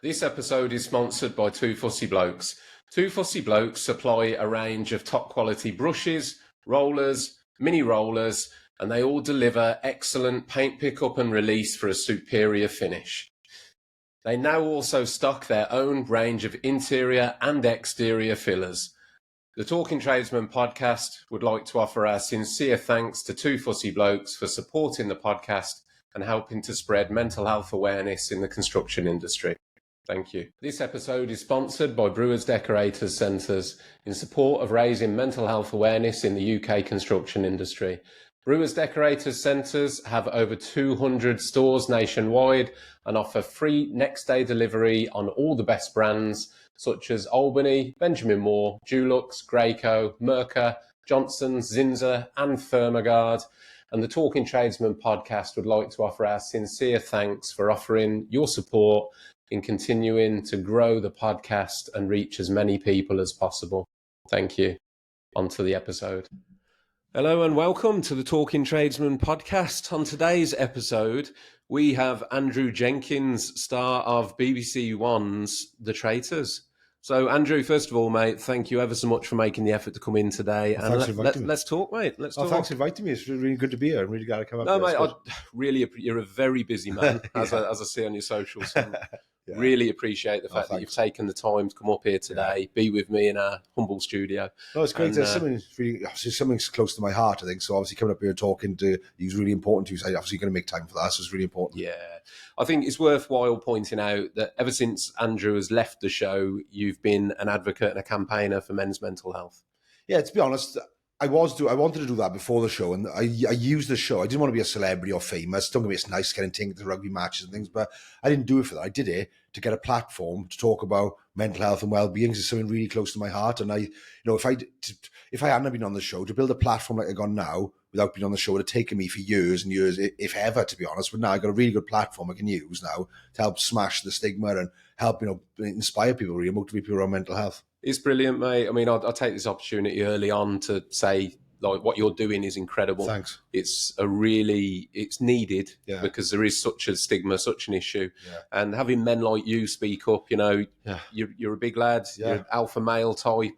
This episode is sponsored by Two Fussy Blokes. Two Fussy Blokes supply a range of top quality brushes, rollers, mini rollers, and they all deliver excellent paint pickup and release for a superior finish. They now also stock their own range of interior and exterior fillers. The Talking Tradesman podcast would like to offer our sincere thanks to Two Fussy Blokes for supporting the podcast and helping to spread mental health awareness in the construction industry. Thank you. This episode is sponsored by Brewers Decorators Centres in support of raising mental health awareness in the UK construction industry. Brewers Decorators Centres have over 200 stores nationwide and offer free next day delivery on all the best brands such as Albany, Benjamin Moore, Dulux, Graco, Mercer, Johnson's, Zinza and Thermogard. And the Talking Tradesman podcast would like to offer our sincere thanks for offering your support in continuing to grow the podcast and reach as many people as possible. Thank you. On to the episode. Hello and welcome to the Talking Tradesman podcast. On today's episode, we have Andrew Jenkins, star of BBC One's The Traitors. So, Andrew, first of all, mate, thank you ever so much for making the effort to come in today. Well, and let's talk, mate. Let's talk. Thanks for inviting me. It's really good to be here. I'm really glad to come up. No, mate, you're a very busy man, as I see on your socials. So really appreciate the fact that you've taken the time to come up here today, be with me in our humble studio. No, it's great. There's something close to my heart, I think. So obviously coming up here and talking to you is really important to you. So I'm obviously going to make time for that. So it's really important. Yeah. I think it's worthwhile pointing out that ever since Andrew has left the show, you've been an advocate and a campaigner for men's mental health. Yeah, to be honest, I wanted to do that before the show, and I used the show. I didn't want to be a celebrity or famous. Don't get me, it's nice getting tickets to rugby matches and things, but I didn't do it for that. I did it to get a platform to talk about mental health and well-being. It's something really close to my heart. And if I hadn't been on the show, to build a platform like I've got now, without being on the show, it would have taken me for years and years, if ever, to be honest. But now I've got a really good platform I can use now to help smash the stigma and help, inspire people, really motivate people around mental health. It's brilliant, mate. I mean, I'll take this opportunity early on to say, like, what you're doing is incredible. Thanks. It's needed because there is such a stigma, such an issue. Yeah. And having men like you speak up, you're a big lad, you're an alpha male type,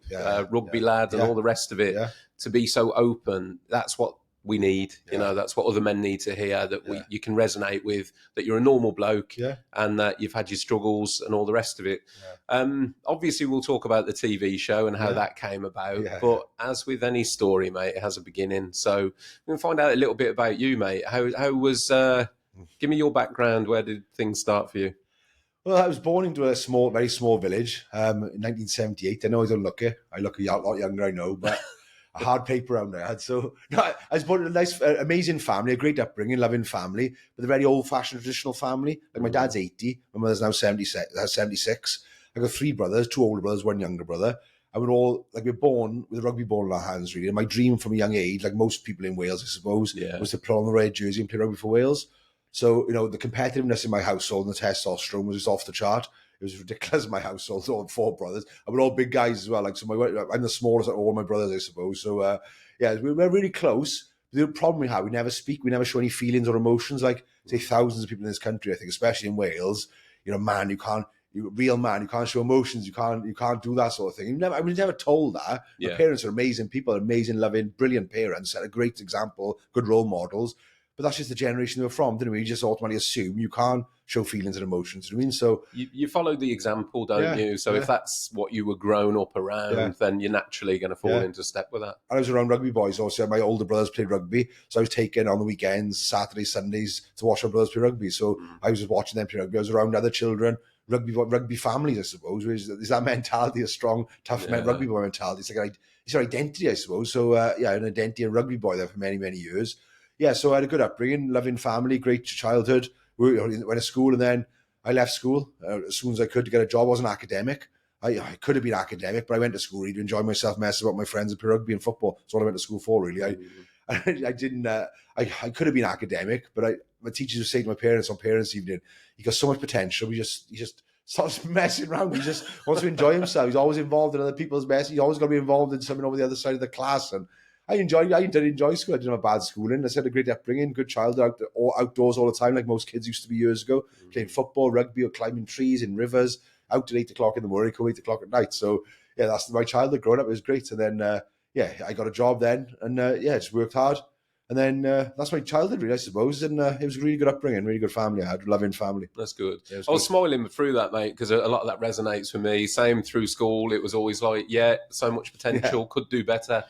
rugby lad and all the rest of it. Yeah. To be so open, that's what we need. That's what other men need to hear, that you can resonate with, that you're a normal bloke and that you've had your struggles and all the rest of it. Obviously we'll talk about the TV show and how that came about, but as with any story, mate, it has a beginning. So we can find out a little bit about you, mate. How was give me your background. Where did things start for you? Well, I was born into a very small village in 1978. I know I don't look it. I look a lot younger, I know, but a hard paper around there. I was born in a nice, amazing family, a great upbringing, loving family, but a very old-fashioned, traditional family. Like my dad's 80, my mother's now 76. I got 3 brothers, 2 older brothers, 1 younger brother. And we're born with a rugby ball in our hands, really. And my dream from a young age, like most people in Wales, I suppose, was to put on the red jersey and play rugby for Wales. So, the competitiveness in my household and the testosterone was just off the chart. It was ridiculous in my household, all 4 brothers. And we're all big guys as well. I'm the smallest of all my brothers, I suppose. So, we're really close. The problem we have, we never speak, we never show any feelings or emotions. Like, say, thousands of people in this country, I think, especially in Wales, real man, you can't show emotions, you can't do that sort of thing. I was never told that. My parents are amazing people, amazing, loving, brilliant parents, set a great example, good role models. But that's just the generation they were from, didn't we? You just automatically assume you can't show feelings and emotions. You know what I mean? So you followed the example, don't you? So if that's what you were grown up around, then you're naturally going to fall into step with that. I was around rugby boys. Also, my older brothers played rugby, so I was taken on the weekends, Saturdays, Sundays, to watch my brothers play rugby. So I was just watching them play rugby. I was around other children, rugby families, I suppose. There's that mentality, a strong, tough rugby boy mentality. It's your identity, I suppose. So an identity, a rugby boy there for many, many years. Yeah, so I had a good upbringing, loving family, great childhood. Went to school, and then I left school as soon as I could to get a job. I wasn't academic. I could have been academic, but I went to school really to enjoy myself, mess about my friends and play rugby and football. That's what I went to school for, really. I didn't. I could have been academic, but my teachers would say to my parents on parents' evening, "He got so much potential. He just starts messing around. He just wants to enjoy himself. He's always involved in other people's mess. He's always got to be involved in something over the other side of the class." And I did enjoy school. I didn't have a bad schooling. I had a great upbringing, good childhood, outdoors all the time, like most kids used to be years ago, playing football, rugby, or climbing trees in rivers, out at 8 o'clock in the morning, come 8 o'clock at night. So yeah, that's my childhood growing up. It was great. And then I got a job then, and just worked hard. And then that's my childhood, really, I suppose. And it was a really good upbringing, really good family. I had a loving family. That's good. Yeah, I was smiling through that, mate, because a lot of that resonates with me. Same through school. It was always like, so much potential, could do better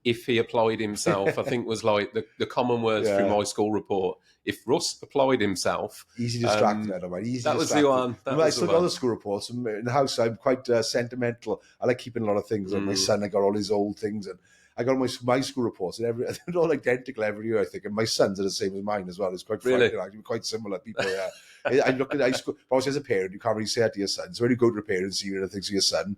if he applied himself. I think was like the common words through my school report. If Russ applied himself. Easy distracted, I don't mind. That was the one. I still got the school reports. In the house, I'm quite sentimental. I like keeping a lot of things. Like my son, I got all his old things, and I got my school reports, and they're all identical every year, I think. And my sons are the same as mine as well. It's quite funny, actually, quite similar people. Yeah, I look at high school. Obviously, as a parent, you can't really say that to your son. So when you go to a parent and see things to your son,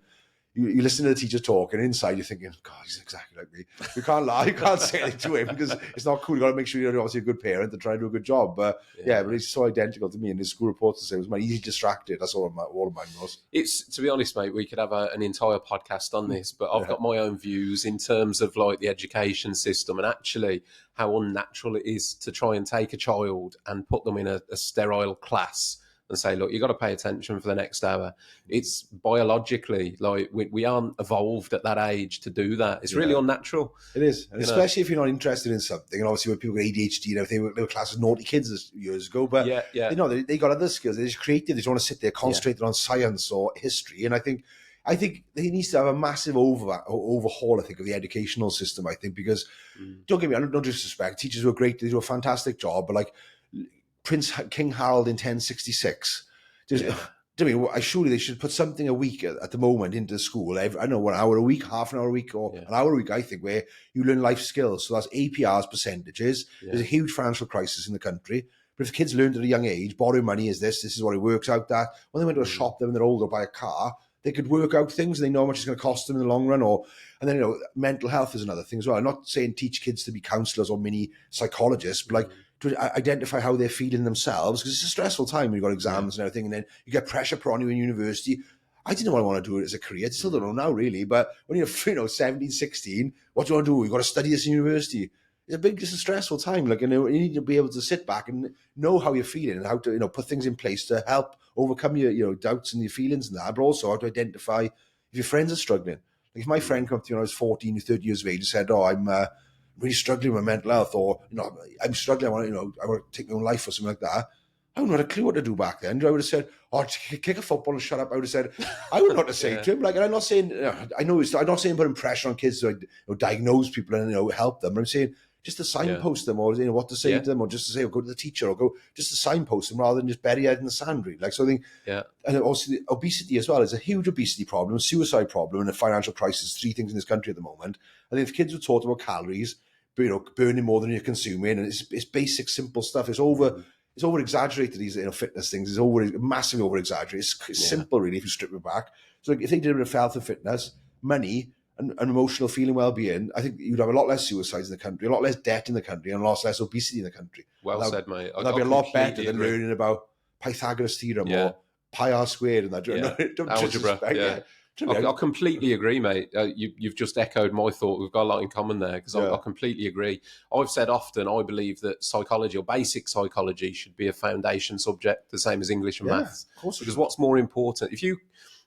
you listen to the teacher talk, and inside you're thinking, God, he's exactly like me. You can't lie, you can't say anything to him because it's not cool. You got to make sure you're obviously a good parent and try to do a good job. But but he's so identical to me, and his school reports the same. It was my easy distracted. That's all of mine was. It's, to be honest, mate, we could have an entire podcast on this, but I've got my own views in terms of like the education system and actually how unnatural it is to try and take a child and put them in a sterile class and say, look, you've got to pay attention for the next hour. It's biologically, like, we aren't evolved at that age to do that. It's really unnatural. It is. And especially if you're not interested in something. And obviously when people with ADHD and everything, they were classed as naughty kids years ago. But, they got other skills. They're just creative. They just want to sit there, concentrate on science or history. And I think they need to have a massive overhaul, I think, of the educational system, I think, because, don't get me, I don't disrespect. Teachers were great. They do a fantastic job. But, like, Prince King Harold in 1066. Surely they should put something a week at the moment into school. I don't know, 1 hour a week, half an hour a week, or an hour a week, I think, where you learn life skills. So that's APRs, percentages. There's a huge financial crisis in the country. But if kids learned at a young age, borrowing money is this is what it works out that. When they went to a shop, then when they're older, buy a car, they could work out things and they know how much it's going to cost them in the long run. And then, mental health is another thing as well. I'm not saying teach kids to be counsellors or mini psychologists, but like, to identify how they're feeling themselves, because it's a stressful time when you've got exams and everything, and then you get pressure put on you in university. I didn't know what I want to do it as a career. I still don't know now, really. But when you're 17, 16, what do you want to do? You've got to study this in university. It's a stressful time. Like, you need to be able to sit back and know how you're feeling and how to, put things in place to help overcome your doubts and your feelings and that, but also how to identify if your friends are struggling. Like if my friend came up to me when I was 14 or 30 years of age and said, I'm really struggling with mental health, or I'm struggling, I want to take my own life or something like that. I wouldn't have had a clue what to do back then. I would have said, kick a football and shut up. I would have said, I wouldn't know what to say to him. Like, and I'm not saying, I'm not saying putting pressure on kids to diagnose people and help them. But I'm saying just to signpost them, or what to say to them, or just to say, go to the teacher, or go just to signpost them rather than just bury your head in the sand. Really. Like, so I think, and also the obesity as well is a huge obesity problem, a suicide problem, and a financial crisis. 3 things in this country at the moment. I think if kids were taught about calories, burning more than you're consuming, and it's basic, simple stuff. It's over exaggerated. These fitness things is massively over exaggerated. It's simple, really, if you strip it back. So if they did a bit of health and fitness, money, and emotional feeling well-being, I think you'd have a lot less suicides in the country, a lot less debt in the country, and a lot less obesity in the country. Well said, mate. That'd be a lot better than learning about Pythagoras theorem or pi r squared and that. Algebra. I completely agree, mate. You've just echoed my thought. We've got a lot in common there, because I completely agree. I've said often, I believe that psychology, or basic psychology, should be a foundation subject, the same as English and maths. Of course, because what's more important,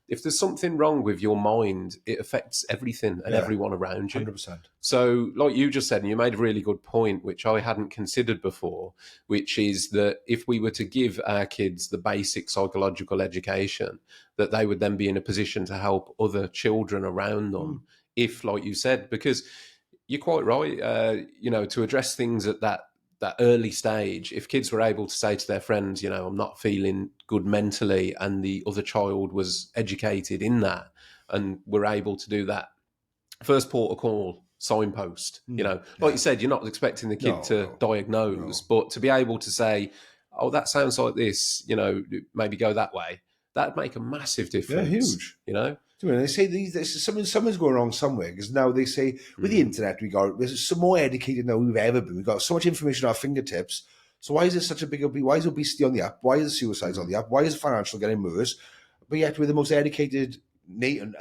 if there's something wrong with your mind, it affects everything and everyone around you. 100%. So like you just said, and you made a really good point, which I hadn't considered before, which is that if we were to give our kids the basic psychological education, that they would then be in a position to help other children around them. If, like you said, because you're quite right, to address things at that early stage, if kids were able to say to their friends, I'm not feeling good mentally, and the other child was educated in that and were able to do that first port of call, signpost, like you said, you're not expecting the kid to diagnose, but to be able to say, oh, that sounds like this, maybe go that way, that'd make a massive difference. Yeah, huge. They say something's going wrong somewhere, because now they say with the internet we're so more educated now than we've ever been. We've got so much information at our fingertips. So why is there such a big? Why is obesity on the up? Why is suicides on the up? Why is financial getting worse? But yet we're the most educated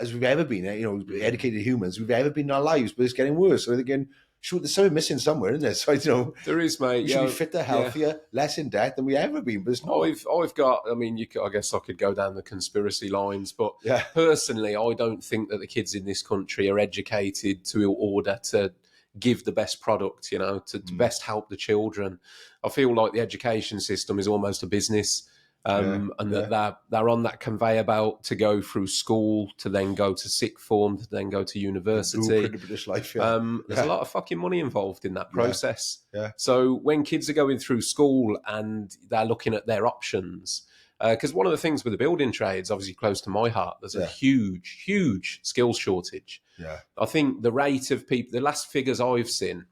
as we've ever been, educated humans we've ever been in our lives, but it's getting worse. So they're thinking, shoot, there's something missing somewhere, isn't there? So, there is, mate. we should be fitter, healthier, less in debt than we ever been, but it's not. I've got, I mean, I guess I could go down the conspiracy lines, but personally, I don't think that the kids in this country are educated to order to give the best product, to best help the children. I feel like the education system is almost a business. That they're on that conveyor belt to go through school, to then go to sixth form, to then go to university. British life, There's a lot of fucking money involved in that process. Yeah. So when kids are going through school and they're looking at their options, because one of the things with the building trades, obviously close to my heart, there's a huge skills shortage. Yeah. I think the rate of people, the last figures I've seen,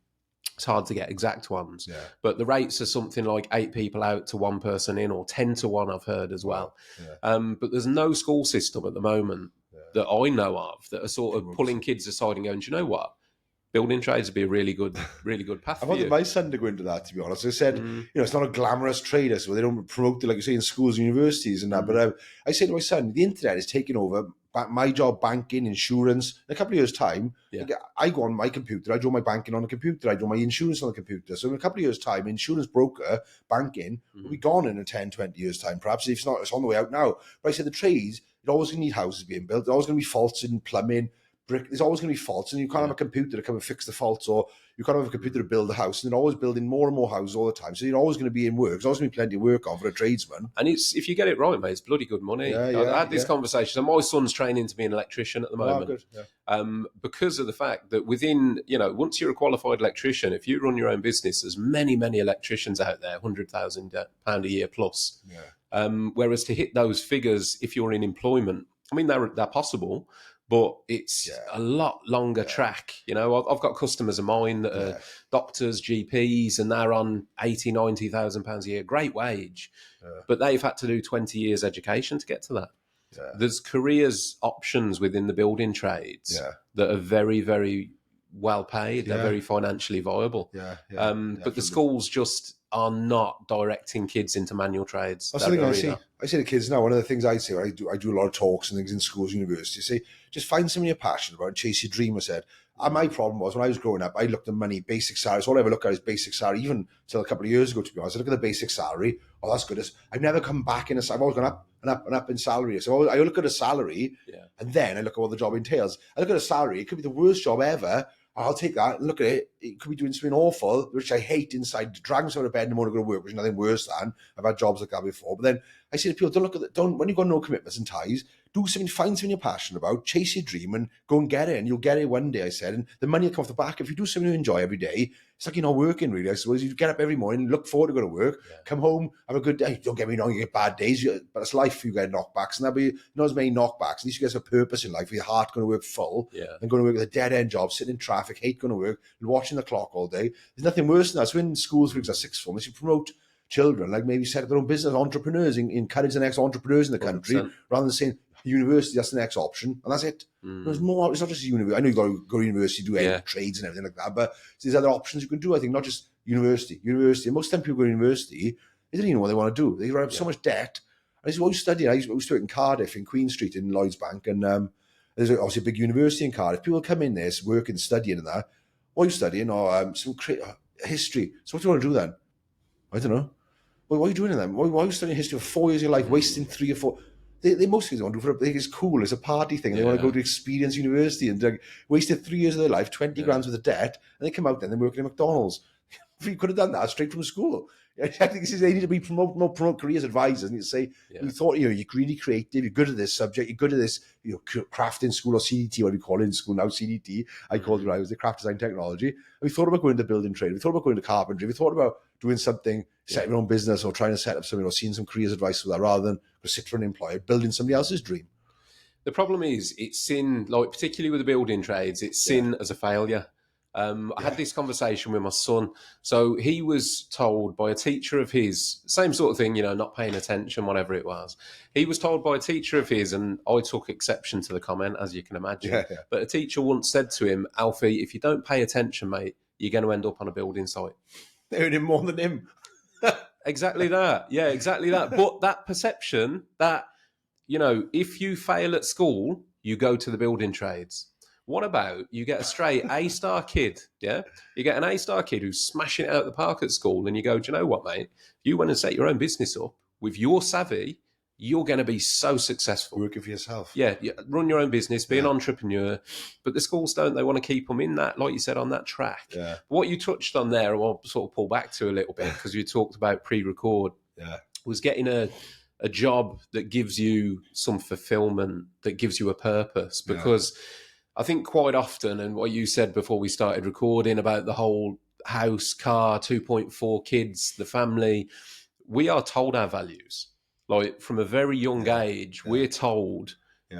it's hard to get exact ones, but the rates are something like 8 people out to 1 person in, or 10 to 1 I've heard as well. But there's no school system at the moment that I know of that are sort of pulling kids aside and going, do you know what? Building trades would be a really good path for you. I wanted my son to go into that, to be honest. I said, it's not a glamorous trade, so they don't promote it, like you say, in schools and universities and that. But I said to my son, the internet is taking over my job, banking, insurance. In a couple of years' time, I go on my computer, I do my banking on the computer, I do my insurance on the computer. So in a couple of years' time, insurance broker, banking, will be gone in a 10, 20 years' time, perhaps. If it's not, it's on the way out now. But I said the trades, you're always going to need houses being built. There's always going to be faults in plumbing, brick. There's always going to be faults, and you can't have a computer to come and fix the faults, or you can't have a computer to build a house, and they're always building more and more houses all the time. So you're always going to be in work. There's always going to be plenty of work on for a tradesman. And it's, if you get it right, mate, it's bloody good money. I had this conversation, and my son's training to be an electrician at the moment. Because of the fact that within, once you're a qualified electrician, if you run your own business, there's many electricians out there, £100,000 a year plus. Whereas to hit those figures, if you're in employment, I mean, they're possible, but it's a lot longer track. I've got customers of mine that are doctors, GPs, and they're on £80,000, £90,000 a year, great wage, but they've had to do 20 years education to get to that. There's careers options within the building trades that are very, very well paid. They're very financially viable. But the schools just are not directing kids into manual trades. That's the thing I say to kids now. One of the things I say, I do a lot of talks and things in schools, universities. Say, just find something you're passionate about and chase your dream. I said, my problem was when I was growing up, I looked at money, basic salary. So all I ever looked at is basic salary, even until a couple of years ago, to be honest. I look at the basic salary. Oh, that's good. I've never come back I've always gone up and up and up in salary. So I look at a salary and then I look at what the job entails. I look at a salary. It could be the worst job ever. I'll take that and look at it. It could be doing something awful, which I hate inside, dragging myself out of bed in the morning to go to work, which is nothing worse than. I've had jobs like that before. But then I say to people, when you've got no commitments and ties, do something, find something you're passionate about, chase your dream and go and get it. And you'll get it one day, I said. And the money will come off the back. If you do something you enjoy every day, it's like you're not working really. I suppose you get up every morning, look forward to going to work, come home, have a good day. Don't get me wrong, you get bad days, but it's life. You get knockbacks, and there'll be not as many knockbacks. At least you get a purpose in life, with your heart going to work full and going to work with a dead end job, sitting in traffic, hate going to work, and watching the clock all day. There's nothing worse than that. So in schools, for example, sixth form, they should promote children, like maybe set up their own business, entrepreneurs, encourage the next entrepreneurs in the country, 100%. Rather than saying university, that's the next option, and that's it. There's more. It's not just university. I know you've got to go to university, do any trades and everything like that, but there's other options you can do. I think not just university. And most time people go to university, they don't even know what they want to do. They have so much debt. I said, what are you studying? I used to work in Cardiff, in Queen Street, in Lloyd's Bank, and there's obviously a big university in Cardiff. People come in there, working, studying, and that. What are you studying? Or some history. So what do you want to do then? I don't know. Well, what are you doing then? Why are you studying history for 4 years of your life, wasting 3 or 4? They most things want to do. They think it's cool. It's a party thing. They want to go to experience university and wasted 3 years of their life, 20 grand worth of debt, and they come out then they're working at McDonald's. You could have done that straight from school. I think they need to be promote careers advisors. And you say, we thought you're really creative. You're good at this subject. You're good at this, craft in school, or CDT, what do you call it in school now? CDT. I called it when I was the craft design technology. And we thought about going into building trade. We thought about going into carpentry. We thought about doing something, setting your own business, or trying to set up something, or seeing some careers advice for that, rather than sit for an employer, building somebody else's dream. The problem is, it's seen, like particularly with the building trades, it's seen as a failure. I had this conversation with my son. So he was told by a teacher of his, same sort of thing, not paying attention, whatever it was. He was told by a teacher of his, and I took exception to the comment, as you can imagine. But a teacher once said to him, Alfie, if you don't pay attention, mate, you're going to end up on a building site. They earn him more than him. Exactly that. Yeah, exactly that. But that perception that, if you fail at school, you go to the building trades. What about you get a straight A-star kid, yeah? You get an A-star kid who's smashing it out of the park at school, and you go, do you know what, mate? If you went and set your own business up with your savvy, you're going to be so successful. Working for yourself. Yeah, run your own business, be an entrepreneur. But the schools don't. They want to keep them in that, like you said, on that track. Yeah. What you touched on there, I'll sort of pull back to a little bit, because you talked about pre-record, was getting a job that gives you some fulfillment, that gives you a purpose. Because I think quite often, and what you said before we started recording about the whole house, car, 2.4 kids, the family, we are told our values. Like from a very young age, we're told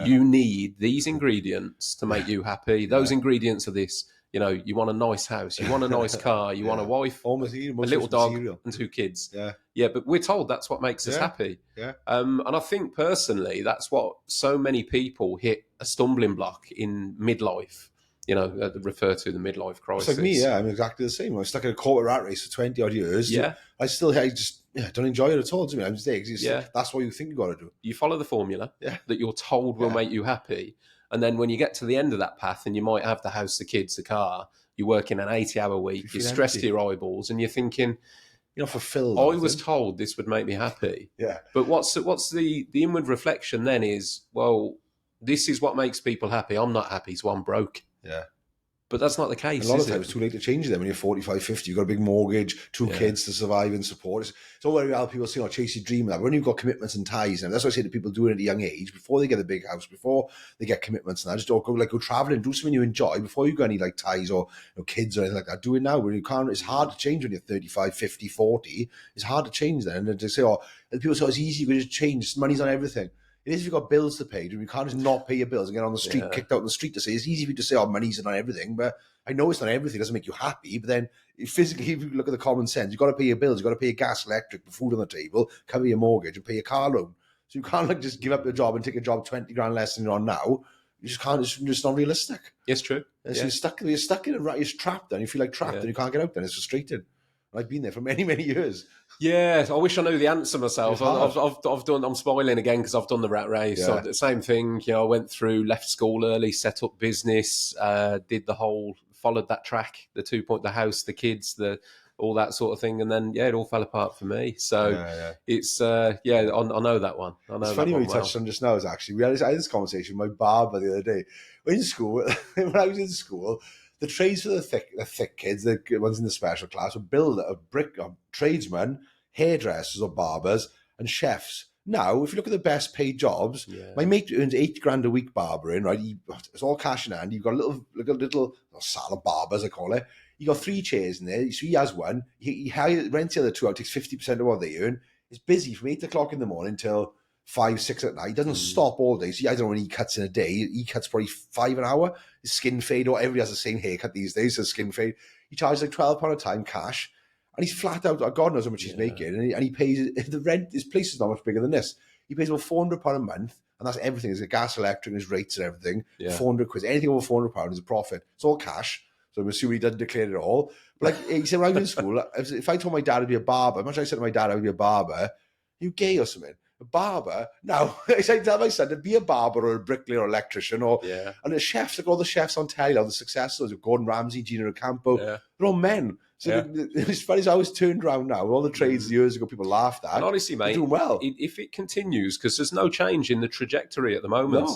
you need these ingredients to make you happy. Those ingredients are this. You know, you want a nice house, you want a nice car, you want a wife, a little dog, and 2 kids. Yeah, but we're told that's what makes us happy. And I think personally, that's what so many people hit a stumbling block in midlife. You know, refer to the midlife crisis. It's like me, I'm exactly the same. I was stuck in a corporate rat race for 20 odd years. I just don't enjoy it at all. To me, I'm just that's what you think you got to do. You follow the formula that you're told will make you happy. And then when you get to the end of that path, and you might have the house, the kids, the car, you're working an 80-hour week, you're stressed to your eyeballs, and you're thinking, you're not fulfilled. I was told this would make me happy. But what's the inward reflection then is, well, this is what makes people happy. I'm not happy, so I'm broke. But that's not the case. A lot of times it's too late to change them when you're 45, 50. You've got a big mortgage, 2 kids to survive and support. It's all very well people say, chase your dream. When you've got commitments and ties, and that's what I say to people doing it at a young age, before they get a big house, before they get commitments, and just don't go traveling, do something you enjoy before you got any ties or kids or anything like that. Do it now. When you can't, it's hard to change when you're 35, 50, 40. It's hard to change then. And they say, and people say, it's easy, you can just change. Money's on everything. It is if you've got bills to pay. You can't just not pay your bills and get on the street, kicked out on the street to say, it's easy for you to say, money's not everything. But I know it's not everything. It doesn't make you happy. But then physically, if you look at the common sense, you've got to pay your bills. You've got to pay your gas, electric, the food on the table, cover your mortgage and pay your car loan. So you can't just give up your job and take a job 20 grand less than you're on now. You just can't. It's just not realistic. It's true. So you're stuck in it. You're trapped then. You feel like trapped and you can't get out then. It's frustrating. I've been there for many, many years. Yeah, I wish I knew the answer myself. I've done. I'm spoiling again because I've done the rat race. So the same thing. I went through, left school early, set up business, did the whole, followed that track, the 2 point, the house, the kids, all that sort of thing, and then it all fell apart for me. So it's I know that one. I know. It's funny when you touched on just now. Is actually I had this conversation with my barber the other day. In school, when I was in school, the trades for the thick kids, the ones in the special class, were builder, tradesmen, hairdressers or barbers, and chefs. Now, if you look at the best paid jobs, my mate earns 8 grand a week barbering, right? It's all cash in hand. You've got a little salad barber, as I call it. You got 3 chairs in there, so he has one. He rents the other 2 out, takes 50% of what they earn. It's busy from 8 o'clock in the morning till 5, 6 at night. He doesn't stop all day. So I don't know when he cuts in a day. He cuts probably 5 an hour. His skin fade, or everybody has the same haircut these days, so skin fade. He charges like £12 a time cash. And he's flat out, God knows how much he's making. And he pays, the rent, his place is not much bigger than this. He pays about £400 a month. And that's everything. His gas, electric, his rates and everything. 400 quid. Anything over £400 is a profit. It's all cash. So I'm assuming he doesn't declare it all. But like he said, when I was in school, if I told my dad I'd be a barber, imagine I said to my dad I would be a barber, you gay or something? A barber? No. I tell my son to be a barber or a bricklayer or electrician and the chefs, like all the chefs on telly, all the successors, Gordon Ramsay, Gina Ocampo, they're all men. So it's funny as I was turned around now. All the trades years ago people laughed at. And honestly, mate, doing well. If it continues, because there's no change in the trajectory at the moment,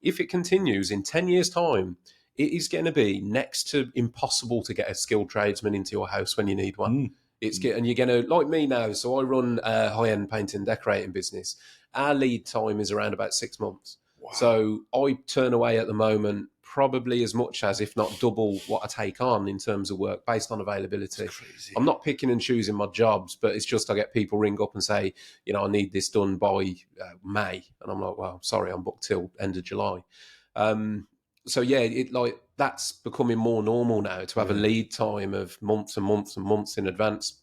if it continues in 10 years' time, it is going to be next to impossible to get a skilled tradesman into your house when you need one. And you're going to, like me now, so I run a high-end painting and decorating business. Our lead time is around about 6 months. Wow. So I turn away at the moment probably as much as, if not double, what I take on in terms of work based on availability. I'm not picking and choosing my jobs, but it's just I get people ring up and say, I need this done by May. And I'm like, well, sorry, I'm booked till end of July. So that's becoming more normal now to have a lead time of months and months and months in advance.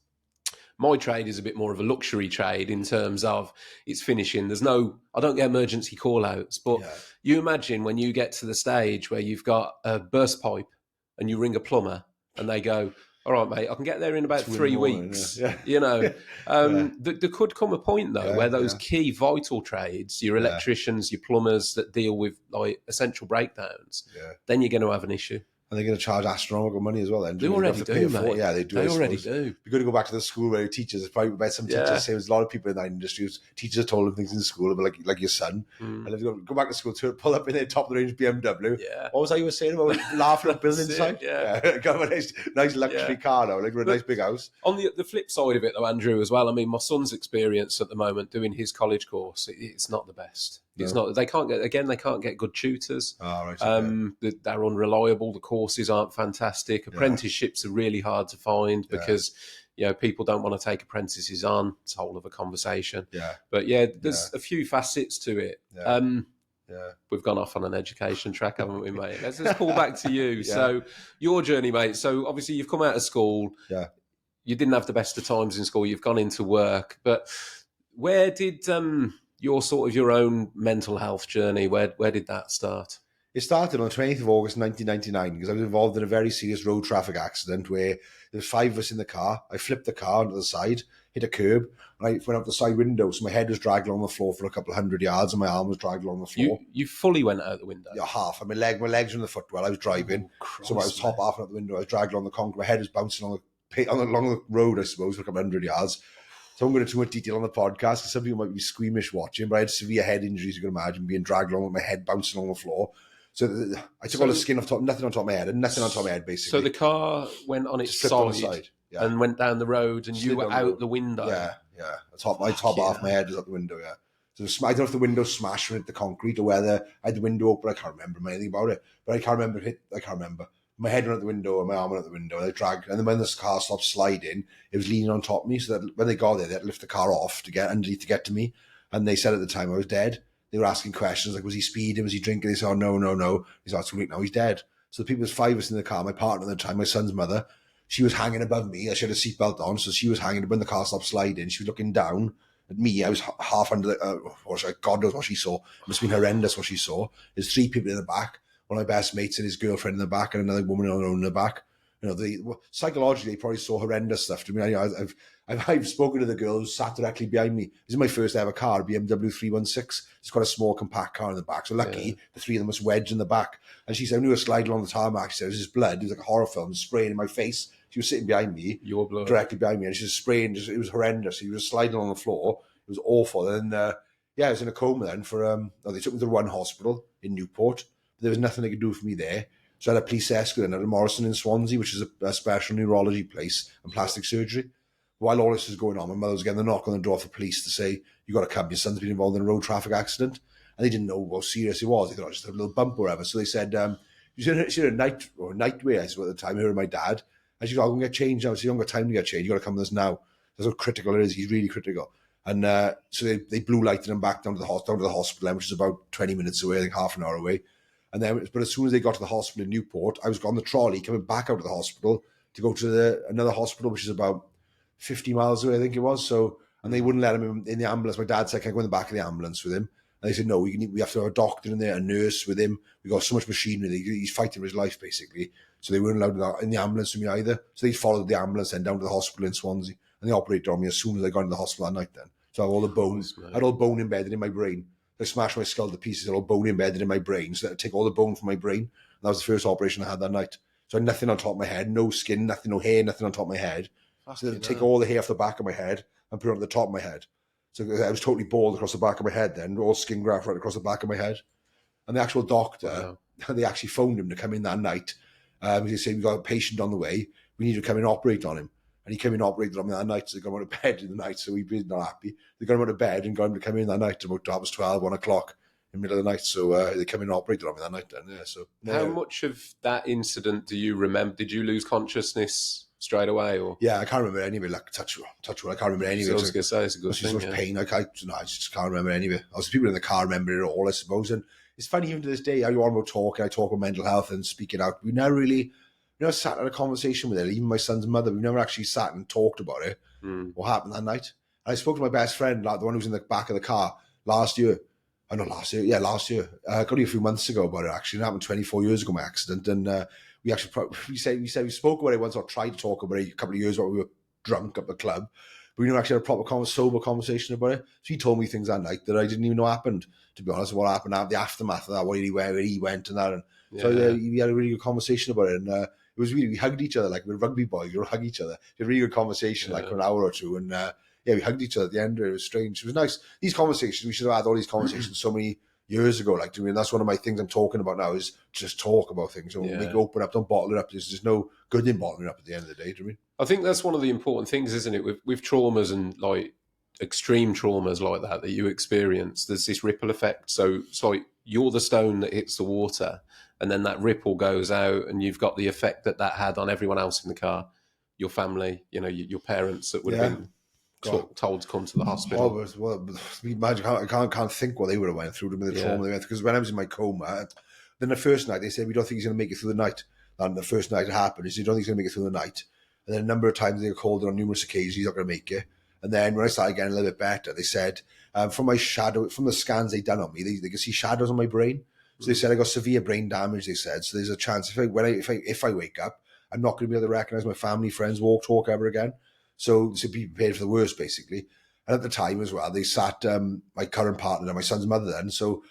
My trade is a bit more of a luxury trade in terms of it's finishing. I don't get emergency call outs, but you imagine when you get to the stage where you've got a burst pipe and you ring a plumber and they go, all right, mate, I can get there in about 2 in the 3 morning, weeks. yeah. You know, Yeah. there could come a point though where those key vital trades, your electricians, your plumbers that deal with like essential breakdowns, then you're going to have an issue. And they're going to charge astronomical money as well. Then They already do, mate. Yeah, they do. They already do. You're going to go back to the school where teachers. It's probably about some teachers say there's a lot of people in that industry. Teachers told them things in school, but like your son, and if you go back to school to pull up in their top of the range BMW. Yeah. What was that you were saying about laughing at building site? Yeah. Got a nice luxury car now, like a nice big house. On the flip side of it, though, Andrew, as well. I mean, my son's experience at the moment doing his college course, it's not the best. It's not. They can't get good tutors. Oh, right, okay. They're unreliable. The courses aren't fantastic. Apprenticeships are really hard to find because people don't want to take apprentices on. It's a whole other conversation. Yeah. But there's a few facets to it. We've gone off on an education track, haven't we, mate? Let's pull back to you. So your journey, mate. So obviously you've come out of school. Yeah. You didn't have the best of times in school. You've gone into work, but where did your own mental health journey, where did that start? It started on the 20th of August 1999 because I was involved in a very serious road traffic accident where there was 5 of us in the car. I flipped the car onto the side, hit a curb, and I went out the side window. So my head was dragged along the floor for a couple of 100 yards and my arm was dragged along the floor. You fully went out the window? Yeah, half. And my legs were in the footwell. I was driving. Christ, so I was top half out the window. I was dragged along the concrete. My head was bouncing along the road, I suppose, for a couple of 100 yards. So I'm going into too much detail on the podcast because some people might be squeamish watching, but I had severe head injuries, you can imagine, being dragged along with my head bouncing along the floor. So I took all the skin off top, nothing on top of my head, and nothing on top of my head, basically. So the car went on its side, and went down the road, and you were out the window. Yeah. My top half of my head was out the window, So I don't know if the window smashed or hit the concrete or whether I had the window open. I can't remember anything about it, but I can't remember. My head went out the window and my arm went out the window, and I dragged. And then when this car stopped sliding, it was leaning on top of me, so that when they got there, they had to lift the car off to get underneath to get to me. And they said at the time I was dead. They were asking questions like, was he speeding? Was he drinking? They said, oh, no. He's not too late now. He's dead. So the people, was 5 of us in the car. My partner at the time, my son's mother, she was hanging above me. She had a seatbelt on, so she was hanging. When the car stopped sliding, she was looking down at me. I was half under the, God knows what she saw. It must have been horrendous what she saw. There's 3 people in the back. One of my best mates and his girlfriend in the back, and another woman on her own in the back. Psychologically, they probably saw horrendous stuff to me. I've spoken to the girl who sat directly behind me. This is my first ever car, BMW 316. It's got a small compact car in the back. So lucky, the 3 of them was wedged in the back. And she said, when we were sliding along the tarmac, she said, it was just blood. It was like a horror film, spraying in my face. She was sitting behind me, directly behind me, and she was spraying. It was horrendous. He was sliding on the floor. It was awful. And I was in a coma then for, they took me to the One Hospital in Newport. But there was nothing they could do for me there. So I had a police escort in at Morrison in Swansea, which is a special neurology place and plastic surgery. While all this was going on, my mother was getting the knock on the door for police to say, you got to come, your son's been involved in a road traffic accident. And they didn't know how serious it was. They thought it was just a little bump or whatever. So they said, she had a night wear, I suppose, at the time, her and my dad. And she said, I'm going to get changed now. So you don't got time to get changed. You got to come with us now. That's how critical it is. He's really critical. And so they blue lighted him back down to the hospital, which is about 20 minutes away, I think half an hour away. And then, but as soon as they got to the hospital in Newport, I was on the trolley coming back out of the hospital to go to another hospital, which is about 50 miles away, I think it was. So, and they wouldn't let him in the ambulance. My dad said, can I go in the back of the ambulance with him? And they said, no, we have to have a doctor in there, a nurse with him. We got so much machinery. He's fighting for his life, basically. So they weren't allowed in the ambulance with me either. So they followed the ambulance then down to the hospital in Swansea. And they operated on me as soon as I got into the hospital that night then. So I had all the bones, I had all bone embedded in my brain. They smashed my skull to pieces, all bone embedded in my brain. So that take all the bone from my brain. And that was the first operation I had that night. So I had nothing on top of my head, no skin, nothing, no hair, nothing on top of my head. So they'd take all the hair off the back of my head and put it on the top of my head. So I was totally bald across the back of my head then, all skin graft right across the back of my head. And the actual doctor, they actually phoned him to come in that night. He said, we've got a patient on the way. We need to come and operate on him. And he came in and operated on me that night. So they got him out of bed in the night. So we were not happy. They got him out of bed and got him to come in that night about 12, 1 o'clock in the middle of the night. So they came in and operated on me that night then. Yeah. So how much of that incident do you remember? Did you lose consciousness straight away? Or I can't remember any of it. Like touch wood, I can't remember any of it. I was going to say it's a good thing. So much pain. I just can't remember any of it. Obviously, people in the car remember it all, I suppose. And it's funny even to this day. I talk about mental health and speaking out. We never really. Sat in a conversation with it. Even my son's mother, we've never actually sat and talked about it. What happened that night? And I spoke to my best friend, like the one who was in the back of the car last year. Last year. Got a few months ago about it, actually. It happened 24 years ago, my accident. And we actually we spoke about it once, or tried to talk about it a couple of years ago. We were drunk at the club, but we never actually had a proper sober conversation about it. So he told me things that night that I didn't even know happened. To be honest, what happened, the aftermath of that, where he went and that, and so we had a really good conversation about it, and it was really, we hugged each other like we're rugby boys. We hug each other. We had a really good conversation, like for an hour or two, and we hugged each other at the end. It was strange. It was nice. These conversations, we should have had all these conversations so many years ago. Like, I mean, that's one of my things I'm talking about now, is just talk about things. So make it open up, don't bottle it up. There's no good in bottling it up at the end of the day. Do you mean? I think that's one of the important things, isn't it? With traumas and like extreme traumas like that you experience, there's this ripple effect. So it's like you're the stone that hits the water, and then that ripple goes out, and you've got the effect that had on everyone else in the car, your family, your parents that would have been told to come to the hospital. Imagine, I can't think what they would have went through, the trauma they went through. Because when I was in my coma, then the first night they said, we don't think he's going to make it through the night. And the first night it happened, they said, you don't think he's going to make it through the night. And then a number of times they were called on numerous occasions, he's not going to make it. And then when I started getting a little bit better, they said, from the scans they done on me, they could see shadows on my brain. So they said I got severe brain damage, they said. So there's a chance if I wake up, I'm not going to be able to recognise my family, friends, talk ever again. So be prepared for the worst, basically. And at the time as well, they sat my current partner and my son's mother then. So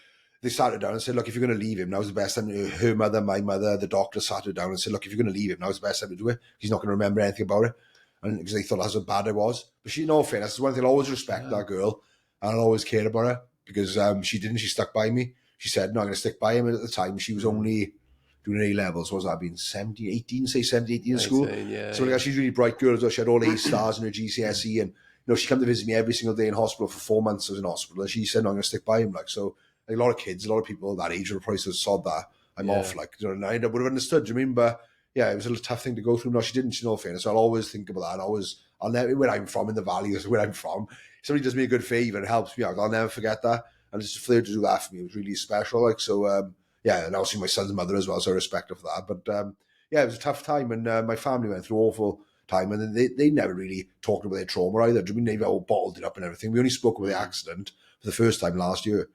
they sat her down and said, look, if you're going to leave him, now's the best time. Her mother, my mother, the doctor sat her down and said, look, if you're going to leave him, now's the best time to do it. He's not going to remember anything about it. And because they thought that's how bad I was. But she, in all fairness, that's one thing. I'll always respect that girl, and I'll always care about her, because she stuck by me. She said, no, I'm going to stick by him. And at the time, she was only doing A-levels. What was that, been 17, 18 in school? So she's a really bright girl as well. She had all A stars in her GCSE, and she came to visit me every single day in hospital for 4 months. I was in hospital, and she said, no, I'm going to stick by him. Like, so a lot of kids, a lot of people that age would have probably sod that. I'm off, like, and I would have understood, do you mean? But yeah, it was a little tough thing to go through. No, she didn't, in all fairness. So I'll always think about that. I'll never, where I'm from in the valley, is where I'm from. If somebody does me a good favour and helps me out, I'll never forget that. And just for her to do that for me, it was really special. Like, so, and obviously my son's mother as well, so I respect her for that. But it was a tough time, and my family went through awful time, and they never really talked about their trauma either. I mean, they all bottled it up and everything. We only spoke about the accident for the first time last year.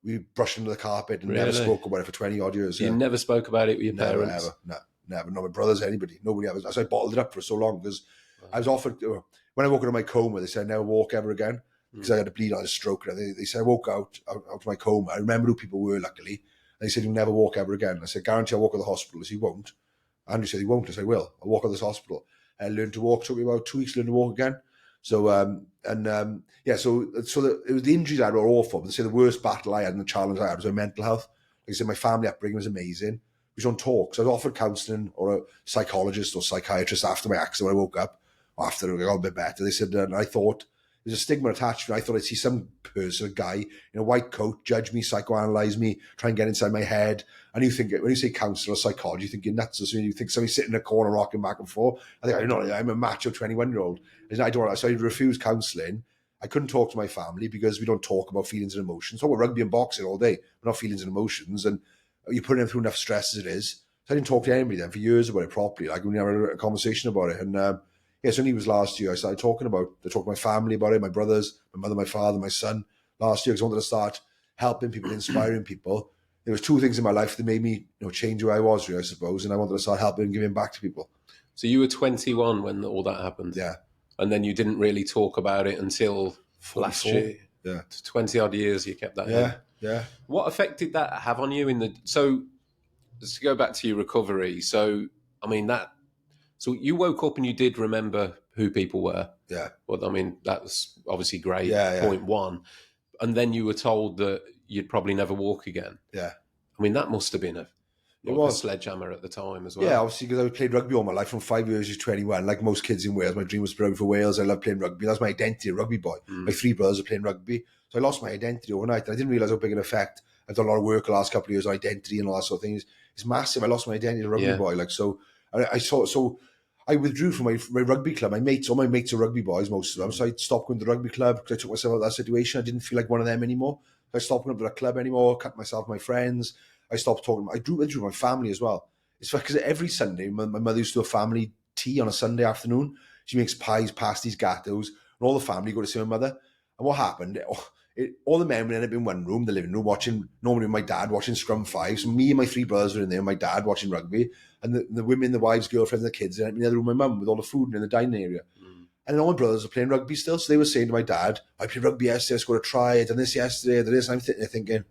We brushed under the carpet and never spoke about it for 20 odd years. You never spoke about it with your parents? Never. Not my brothers, anybody. Nobody ever. So I bottled it up for so long, because I was offered, when I woke out of my coma, they said I'd never walk ever again, because I had a bleed on a stroke. And they said I woke out of my coma. I remember who people were, luckily. And they said, you'll never walk ever again. I said, guarantee I'll walk out of the hospital. I said, he won't. Andrew said, he won't. I said, I will. I'll walk out of this hospital. I learned to walk. It took me about 2 weeks to learn to walk again. So, so it was, the injuries I had were awful. But they say the worst battle I had and the challenge I had was my mental health. Like I said, my family upbringing was amazing. We don't talk. So I was offered counselling or a psychologist or psychiatrist after my accident when I woke up, after I got a bit better. They said, and I thought, there's a stigma attached to me. I thought I'd see some person, a guy in a white coat, judge me, psychoanalyze me, try and get inside my head. And you think, when you say counsellor or psychologist, you think you're nuts. So you think somebody sitting in a corner rocking back and forth. I think, I'm a macho 21-year-old. I don't. So I refused counselling. I couldn't talk to my family because we don't talk about feelings and emotions. Talk about rugby and boxing all day, but not feelings and emotions. And you're putting them through enough stress as it is. So I didn't talk to anybody then for years about it properly. Like, we never had a conversation about it. And it's only was last year I started talking to my family about it, my brothers, my mother, my father, my son, last year, because I wanted to start helping people, inspiring people. There was two things in my life that made me change who I was, really, I suppose, and I wanted to start helping and giving back to people. So you were 21 when all that happened? Yeah. And then you didn't really talk about it until 44. Last year? Yeah. 20 odd years you kept that in? Yeah. What effect did that have on you so to go back to your recovery, so you woke up and you did remember who people were. Yeah. Well, I mean, that's obviously great. Yeah. Point one. And then you were told that you'd probably never walk again. Yeah. I mean, that must have been a sledgehammer at the time as well. Yeah, obviously, because I played rugby all my life from 5 years to 21. Like most kids in Wales, my dream was to play rugby for Wales. I love playing rugby. That's my identity, a rugby boy. My three brothers are playing rugby. So I lost my identity overnight. I didn't realise how big an effect. I've done a lot of work the last couple of years on identity and all that sort of things. It's massive. I lost my identity as a rugby boy. Like, so I withdrew from my rugby club. All my mates are rugby boys, most of them. So I stopped going to the rugby club because I took myself out of that situation. I didn't feel like one of them anymore. So I stopped going up to that club anymore, cut myself my friends. I stopped talking. I withdrew my family as well. It's because every Sunday, my mother used to do a family tea on a Sunday afternoon. She makes pies, pasties, gatos, and all the family go to see my mother. And what happened, all the men would end up in one room, the living room, watching, normally my dad watching Scrum 5. So me and my 3 brothers were in there, my dad watching rugby, and the women, the wives, girlfriends, and the kids, and in the other room, my mum with all the food in the dining area. And all my brothers are playing rugby still, so they were saying to my dad, I played rugby yesterday, I scored a try, I done this yesterday, I did this, and I'm thinking,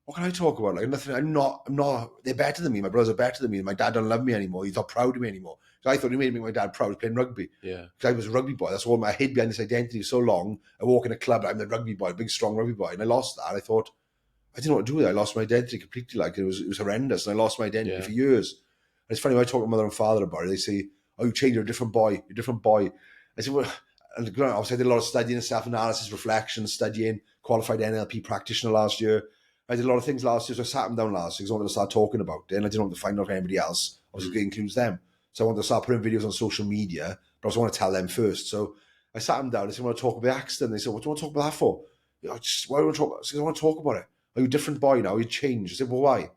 what can I talk about? Like nothing. I'm not. They're better than me. My brothers are better than me. My dad don't love me anymore. He's not proud of me anymore. So I thought he made me my dad proud playing rugby. Yeah. Because I was a rugby boy. That's all I hid behind this identity for so long. I walk in a club. I'm the rugby boy, big strong rugby boy, and I lost that. I thought I didn't know what to do with it. I lost my identity completely. Like it was horrendous, and I lost my identity for years. And it's funny when I talk to my mother and father about it. They say, "Oh, you changed. You're a different boy. You're a different boy." I said, "Well." And obviously I did a lot of studying and self-analysis, reflection, studying, qualified NLP practitioner last year. I did a lot of things last year, so I sat them down last year because I wanted to start talking about it, and I didn't want to find out from anybody else. Obviously, it includes them. So I wanted to start putting videos on social media, but I also want to tell them first. So I sat them down and said, I want to talk about the accident. They said, what do you want to talk about that for? Why do you want to talk about it? I said, I want to talk about it. Are you a different boy now? You changed. I said, well, why?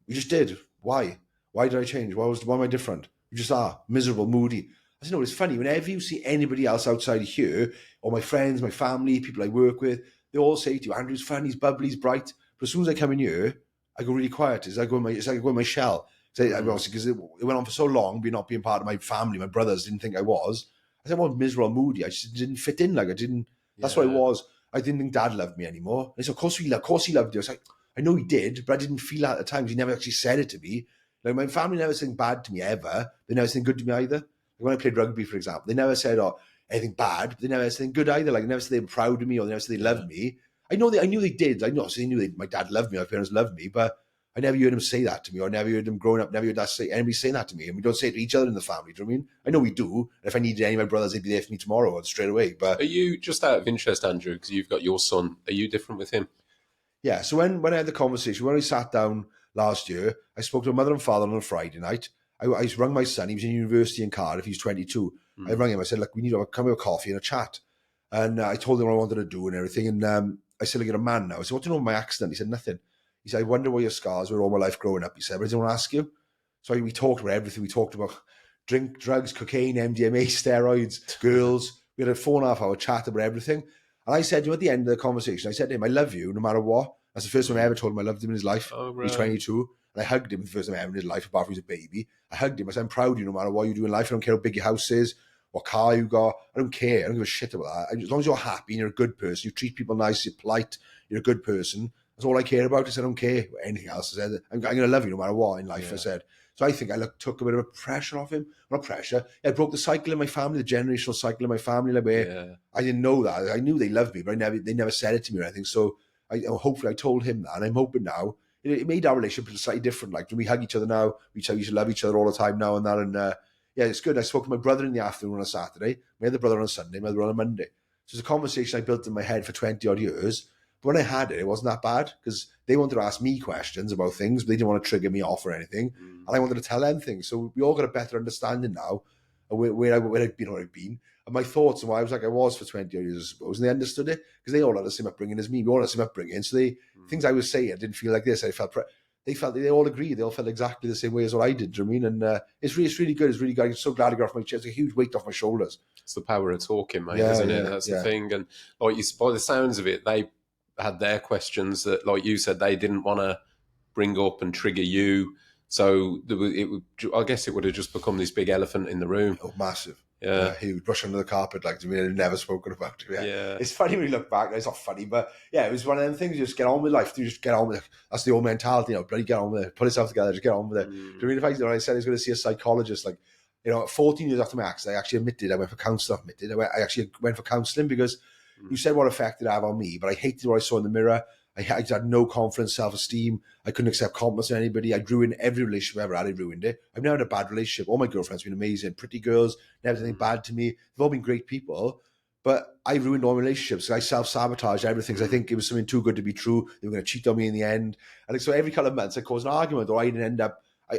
You just did. Why? Why did I change? Why am I different? You just are miserable, moody. I said, no, it's funny. Whenever you see anybody else outside of here, or my friends, my family, people I work with, they all say to you, Andrew's fun, he's bubbly, he's bright. But as soon as I come in here, I go really quiet. It's like I go in my shell. Because it went on for so long, not being part of my family, my brothers didn't think I was. I said, I was miserable, moody. I just didn't fit in. Like I didn't. That's what I was. I didn't think Dad loved me anymore. And he said, of course he loved you. I was like, I know he did, but I didn't feel that at the time. He never actually said it to me. Like my family never said anything bad to me ever. They never said anything good to me either. Like when I played rugby, for example, they never said anything bad. But they never said anything good either. Like they never said they were proud of me or they never said they loved me. I knew they did. I know, so they knew my dad loved me, my parents loved me, but I never heard him say that to me, or never heard him growing up, never heard anybody saying that to me. And we don't say it to each other in the family, do you know what I mean? I know we do. And if I needed any of my brothers, they'd be there for me tomorrow or straight away. But are you, just out of interest, Andrew, because you've got your son, are you different with him? Yeah, so when I had the conversation, when I sat down last year, I spoke to my mother and father on a Friday night. I rang my son, he was in university in Cardiff, he's 22. I rang him, I said, look, we need to come have a coffee and a chat. And I told him what I wanted to do and everything. And I said, you're a man now. I said, what do you know of my accident? He said, nothing. He said, I wonder what your scars were all my life growing up. He said, but I didn't want to ask you. So we talked about everything. We talked about drink, drugs, cocaine, MDMA, steroids, girls. We had a 4.5 hour chat about everything. And I said to him at the end of the conversation, I said to him, I love you no matter what. That's the first time I ever told him I loved him in his life. Oh, right. He's 22. And I hugged him the first time ever in his life, apart from he was a baby. I hugged him. I said, I'm proud of you no matter what you do in life. I don't care how big your house is, what car you got. I don't care. I don't give a shit about that. As long as you're happy and you're a good person, you treat people nice, you're polite, you're a good person. That's all I care about. I said, I don't care about anything else. I said, I'm going to love you no matter what in life, I said. So I think I took a bit of a pressure off him. Not pressure. I broke the cycle in my family, the generational cycle in my family, like where I didn't know that. I knew they loved me, but they never said it to me or anything. So hopefully I told him that, and I'm hoping now it made our relationship slightly different. Like, we hug each other now, we tell you to love each other all the time now and that, and yeah, it's good. I spoke to my brother in the afternoon on a Saturday, my other brother on a Sunday, my other brother on a Monday. So it's a conversation I built in my head for 20 odd years. But when I had it, it wasn't that bad because they wanted to ask me questions about things, but they didn't want to trigger me off or anything. And I wanted to tell them things. So we all got a better understanding now of where I've been. And my thoughts and why I was like I was for 20 years, I suppose. And they understood it because they all had the same upbringing as me. We all had the same upbringing. So things I was saying didn't feel like this. They all agreed. They all felt exactly the same way as what I did. Do you know what I mean? And it's really good. It's really good. I'm so glad I got off my chest. It's a huge weight off my shoulders. It's the power of talking, mate, isn't it? That's the thing. And like by the sounds of it, they had their questions that, like you said, they didn't want to bring up and trigger you. So I guess it would have just become this big elephant in the room. Oh, massive. Yeah. He would brush under the carpet like to me and I'd never spoken about it. Yeah. It's funny when you look back. It's not funny, but yeah, it was one of them things. You just get on with life. You just get on with it. That's the old mentality, bloody get on with it. Put yourself together, just get on with it. Do you know what I mean? If I said I was going to see a psychologist, 14 years after my accident, I actually admitted I went for counselling. I actually went for counselling because you said what effect it had on me, but I hated what I saw in the mirror. I had no confidence, self-esteem. I couldn't accept compliments from anybody. I'd ruined every relationship I ever had. I ruined it. I've never had a bad relationship. All my girlfriends have been amazing. Pretty girls, never done anything bad to me. They've all been great people. But I ruined all my relationships. I self-sabotaged everything because I think it was something too good to be true. They were going to cheat on me in the end. And so every couple of months I caused an argument or I didn't end up... I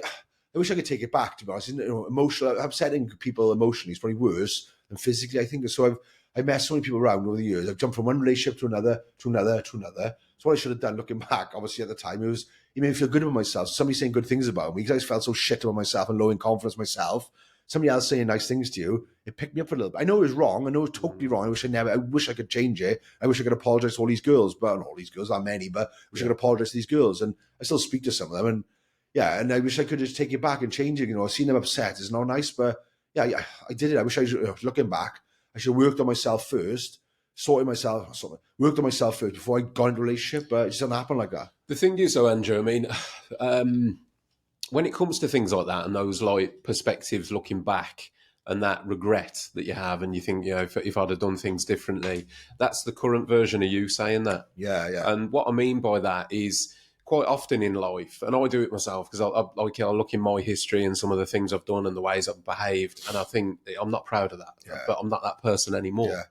wish I could take it back, to be honest. Emotional, upsetting people emotionally is probably worse than physically, I think. So I've met so many people around over the years. I've jumped from one relationship to another. So what I should have done looking back, obviously at the time, it made me feel good about myself. Somebody saying good things about me because I just felt so shit about myself and low in confidence myself. somebody else saying nice things to you, it picked me up for a little bit. I know it was wrong. I know it was totally wrong. I wish I could change it. I wish I could apologize to all these girls, but not all these girls, not many, but I wish I could apologize to these girls. And I still speak to some of them. And yeah, and I wish I could just take it back and change it. I've seen them upset. It's not nice, but yeah, I did it. I wish looking back, I should have worked on myself first, worked on myself first before I got into a relationship, but it just doesn't happen like that. The thing is, though, Andrew, I mean, when it comes to things like that and those like perspectives looking back and that regret that you have and you think, if I'd have done things differently, that's the current version of you saying that. Yeah. And what I mean by that is quite often in life, and I do it myself because I look in my history and some of the things I've done and the ways I've behaved, and I think I'm not proud of that, but I'm not that person anymore. Yeah.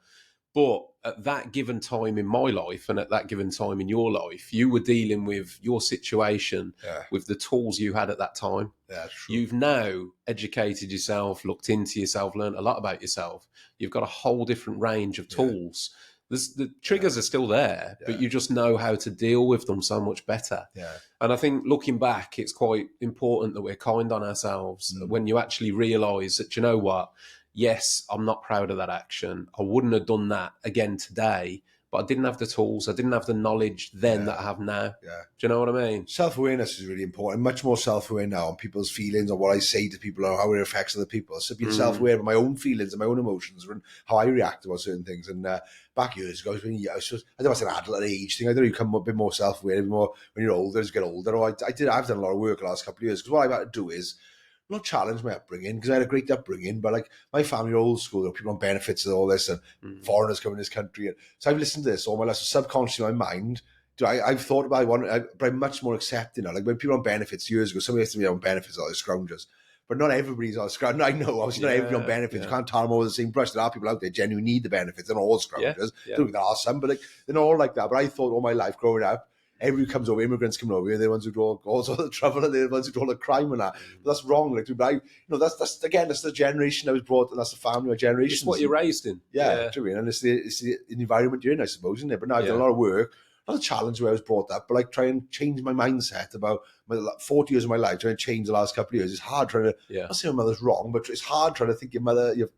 But at that given time in my life and at that given time in your life, you were dealing with your situation with the tools you had at that time. Yeah, true. You've now educated yourself, looked into yourself, learned a lot about yourself. You've got a whole different range of tools. The triggers are still there, but you just know how to deal with them so much better. Yeah. And I think looking back, it's quite important that we're kind on ourselves when you actually realise that, you know what? Yes, I'm not proud of that action. I wouldn't have done that again today, but I didn't have the tools. I didn't have the knowledge then that I have now. Yeah. Do you know what I mean? Self-awareness is really important. Much more self-aware now on people's feelings, on what I say to people, or how it affects other people. So being self-aware of my own feelings and my own emotions and how I react about certain things. And back years ago, I don't know if it's an adult age thing. I don't know, you become a bit more self-aware, a bit more when you're older, as you get older. Or I've done a lot of work the last couple of years, because what I've had to do is not challenge my upbringing, because I had a great upbringing, but like my family are old school, people on benefits and all this, and foreigners coming in this country. And so I've listened to this all my life, so subconsciously in my mind, I've thought about but I'm much more accepting now. Like when people on benefits years ago, somebody used to be on benefits, all the scroungers. But not everybody's on scroungers. I know, obviously not everybody on benefits. You can't tar them all with the same brush. There are people out there genuinely need the benefits. They're not all scroungers. There are some, but they're not all like that. But I thought all my life growing up, everybody comes over, immigrants coming over here, they're the ones who do all sorts of trouble, and they're the ones who do all the crime and that. But that's wrong. Like, that's the generation I was brought, and that's the family, my generation. It's what you're raised in. Yeah. Do you mean? And it's the environment you're in, I suppose, isn't it? But now I've done a lot of work, not a challenge where I was brought up, but like try and change my mindset about my 40 years of my life, trying to change the last couple of years. It's hard trying to, I'm not saying my mother's wrong, but it's hard trying to think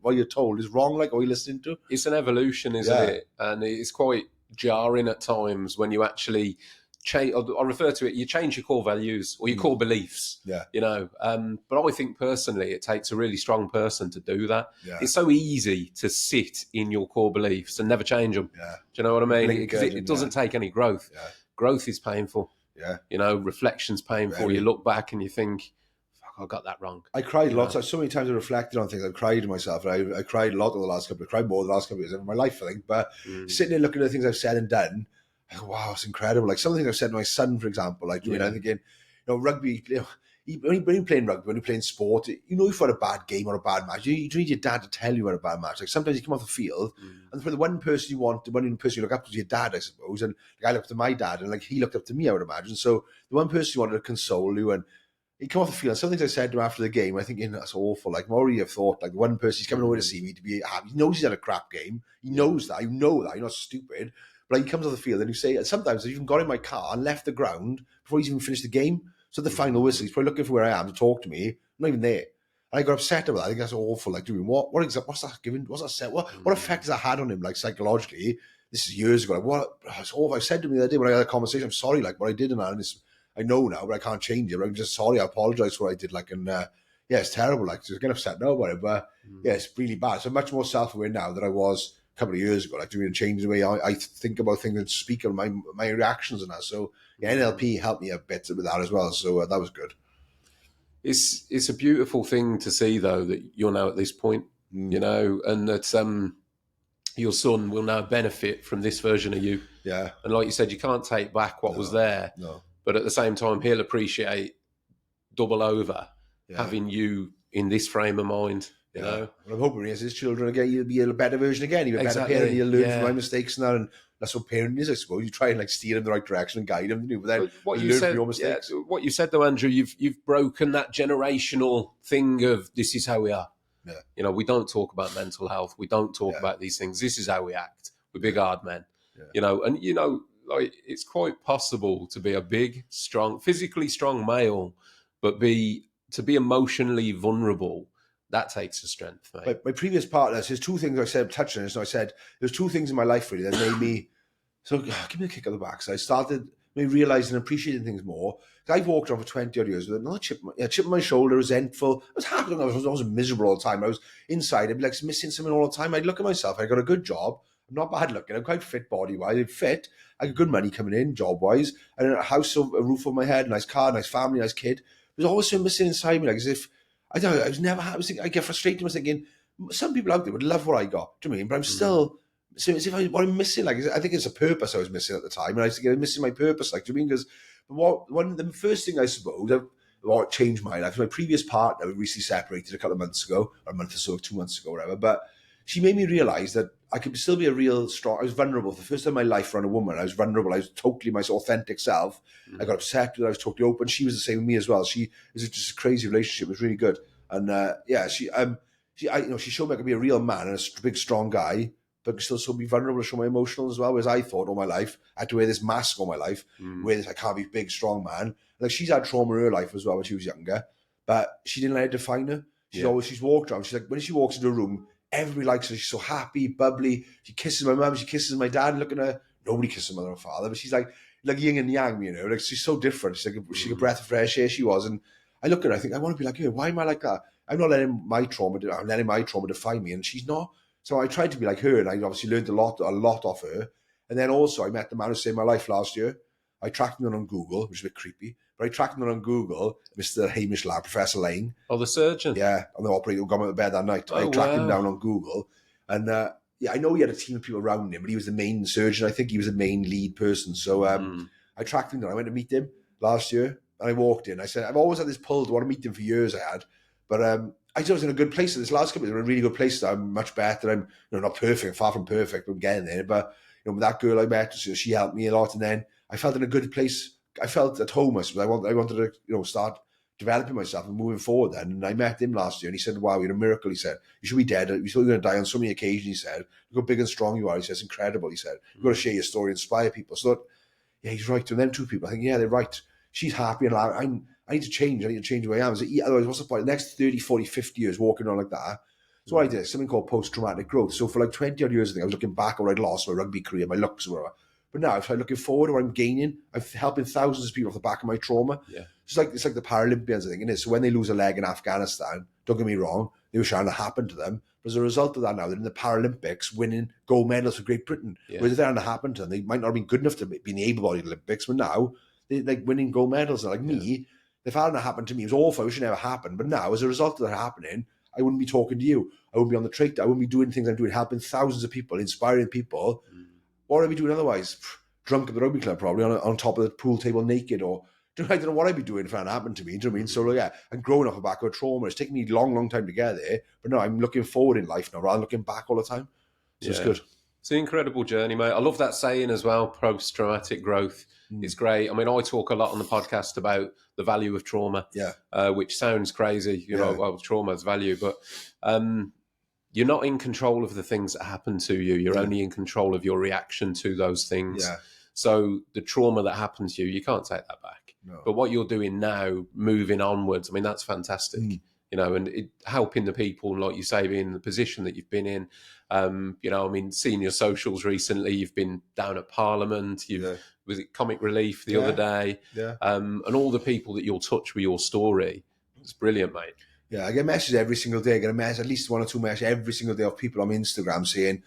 what you're told is wrong, like what you're listening to. It's an evolution, isn't it? And it's quite jarring at times when you actually change, I refer to it, you change your core values or your core beliefs, but I think personally it takes a really strong person to do that. It's so easy to sit in your core beliefs and never change them. Do you know what I mean? Because it doesn't take any growth. Growth is painful. Reflection's painful. You look back and you think, fuck, I got that wrong. I cried lots. So many times I reflected on things. I've cried to myself. I cried a lot over the last couple. I cried more the last couple of years of my life, I think. But sitting there looking at the things I've said and done, I go, wow, it's incredible. Like some of the things I've said to my son, for example, like, I'm thinking, rugby, when you're playing rugby, when you're playing sport, if you've had a bad game or a bad match, you need your dad to tell you about a bad match. Like sometimes you come off the field, and for the one person you want, the one person you look up to is your dad, I suppose. And like, I looked up to my dad, and like he looked up to me, I would imagine. So the one person you wanted to console you, and he come off the field. And some things I said to him after the game, I think, that's awful. Like, more you have thought, like the one person he's coming over to see me to be happy. He knows he's had a crap game. He knows that. You know that. You're not stupid. But like, he comes off the field and you say, sometimes I've even got in my car and left the ground before he's even finished the game. So the final whistle, he's probably looking for where I am to talk to me. I'm not even there. And I got upset about that. I think that's awful. Like, doing what's that giving? What's that said? What effect has that had on him? Like, psychologically, this is years ago. Like, it's awful. I said to him the other day when I had a conversation, I'm sorry, like, what I did, and I know now, but I can't change it. But I'm just sorry. I apologize for what I did. Like, and it's terrible. Like, just getting upset now about it. But it's really bad. So I'm much more self-aware now than I was couple of years ago, like doing change the way I think about things and speak on my reactions and that. So NLP helped me a bit with that as well. So that was good. It's a beautiful thing to see though that you're now at this point, and that your son will now benefit from this version of you. Yeah. And like you said, you can't take back what was there. No. But at the same time, he'll appreciate double over having you in this frame of mind. You know? Well, I'm hoping as his children again, you'll be a better version again. You're a better parent. You'll learn from my mistakes and that. And that's what parenting is, I suppose. You try and like steer them in the right direction and guide them. But then what you learn said, from your mistakes. What you said though, Andrew, you've broken that generational thing of this is how we are. Yeah. We don't talk about mental health. We don't talk about these things. This is how we act. We're big hard men. Yeah. And like it's quite possible to be a big, strong, physically strong male, but to be emotionally vulnerable. that takes a strength, mate. My previous partner, there's two things I said, touching on this, and I said, there's two things in my life really that made me, so give me a kick on the back. So I started maybe realising and appreciating things more. I've walked on for 20 odd years with another chip on my shoulder, resentful. I was happy, I wasn't miserable all the time. I was inside, I'd be like missing something all the time. I'd look at myself, I got a good job. I'm not bad looking, I'm quite fit body-wise, I'm fit. I got good money coming in, job-wise. And a house, a roof over my head, nice car, nice family, nice kid. There's always something missing inside me, like as if, I don't know, I was never happy. I get frustrated, I was thinking, some people out there would love what I got, do you know what I mean? But I'm still, so as if what I'm missing, like, I think it's a purpose I was missing at the time. And I was thinking, I'm missing my purpose, like, do you know what I mean? Because the first thing I suppose, what changed my life, my previous partner, we recently separated a couple of months ago, or a month or so, 2 months ago, whatever. But she made me realise that I could still be a real strong, I was vulnerable. For the first time in my life around a woman, I was vulnerable. I was totally my authentic self. I got upset with her, I was totally open. She was the same with me as well. It was just a crazy relationship. It was really good. And she showed me I could be a real man and a big, strong guy, but still be vulnerable to show my emotional as well. Whereas I thought all my life, I had to wear this mask all my life, wear this, I can't be a big, strong man. Like, she's had trauma in her life as well when she was younger, but she didn't let it define her. She's walked around. She's like, when she walks into a room, everybody likes her. She's so happy, bubbly. She kisses my mum, she kisses my dad. Look at her. Nobody kisses her mother and father, but she's like yin and yang, you know. Like, she's so different. She's like she's a breath of fresh air. She was, and I look at her. I think I want to be like her. Why am I like that? I'm not letting my trauma. I'm letting my trauma define me, and she's not. So I tried to be like her, and I obviously learned a lot off her. And then also, I met the man who saved my life last year. I tracked him down on Google, which is a bit creepy, but I tracked him down on Google, Mr. Hamish Lab, Professor Lane. Oh, the surgeon? Yeah, and the operator who got him out of bed that night. I tracked him down on Google. And I know he had a team of people around him, but he was the main surgeon. I think he was the main lead person. So I tracked him down. I went to meet him last year, and I walked in. I said, I've always had this pull to want to meet him for years, I had. But I just was in a good place. This last couple, in a really good place. I'm much better. I'm not perfect, far from perfect, but I'm getting there. But with that girl I met, she helped me a lot. And then I felt in a good place. I felt at home. I wanted to start developing myself and moving forward then. And I met him last year, and he said, wow, you're a miracle. He said, you should be dead. You're still going to die on so many occasions. He said, look how big and strong you are. He says, incredible. He said, you've got to share your story, inspire people. So yeah, he's right. And them two people, I think, yeah, they're right. She's happy, and I need to change. I need to change who I am. Otherwise, what's the point? The next 30, 40, 50 years walking on like that. So what I did, something called post-traumatic growth. So for like 20 odd years, I think I was looking back where I'd lost my rugby career, my looks, or whatever. But now, if I'm looking forward, or I'm gaining, I'm helping thousands of people off the back of my trauma. Yeah. It's like the Paralympians, I think, isn't it? So when they lose a leg in Afghanistan, don't get me wrong, they were trying to happen to them. But as a result of that now, they're in the Paralympics winning gold medals for Great Britain. Yeah. Whereas if they're to happen to them, they might not have been good enough to be in the able-bodied Olympics, but now they're like winning gold medals. And like me, if that hadn't happened to me, it was awful. I wish it never happened. But now, as a result of that happening, I wouldn't be talking to you. I wouldn't be on the Traitors. I wouldn't be doing things I'm doing, helping thousands of people, inspiring people. What would I be doing otherwise? Drunk at the rugby club, probably on top of the pool table naked, or I don't know what I'd be doing if that happened to me. Do you know what I mean? So yeah, I'm growing off the back of trauma. It's taken me a long, long time to get there, but no, I'm looking forward in life now rather than looking back all the time. So it's good. It's an incredible journey, mate. I love that saying as well, post-traumatic growth. It's great. I mean, I talk a lot on the podcast about the value of trauma, which sounds crazy, well, trauma's value, but you're not in control of the things that happen to you. You're only in control of your reaction to those things. Yeah. So the trauma that happened to you, you can't take that back. No. But what you're doing now, moving onwards, I mean, that's fantastic. And helping the people, like you say, being in the position that you've been in. I mean, seeing your socials recently, you've been down at Parliament, was it Comic Relief the other day? Yeah. And all the people that you'll touch with your story. It's brilliant, mate. Yeah, I get messages every single day. I get a message, at least one or two messages every single day of people on Instagram saying,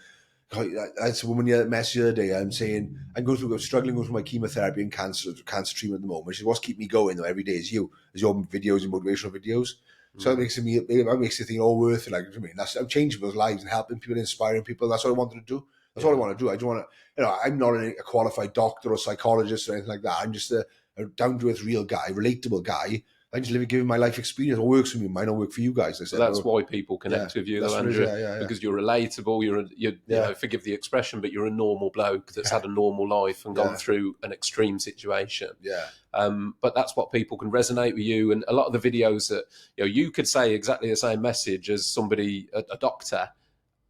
that's a woman message the other day, I'm saying, I'm struggling going through my chemotherapy and cancer treatment at the moment. She said, what's keeping me going though every day is your videos and motivational videos. So it makes me think all worth it. Like, I mean, I'm changing people's lives and helping people, inspiring people. That's what I wanted to do. That's all I want to do. I don't want to, I'm not a qualified doctor or psychologist or anything like that. I'm just a down-to-earth real guy, relatable guy. I just giving my life experience. What works for me might not work for you guys. That's why people connect with you, though, Andrew. Because you're relatable. You're forgive the expression, but you're a normal bloke that's had a normal life and gone through an extreme situation. Yeah. But that's what people can resonate with you. And a lot of the videos that you could say exactly the same message as somebody, a doctor,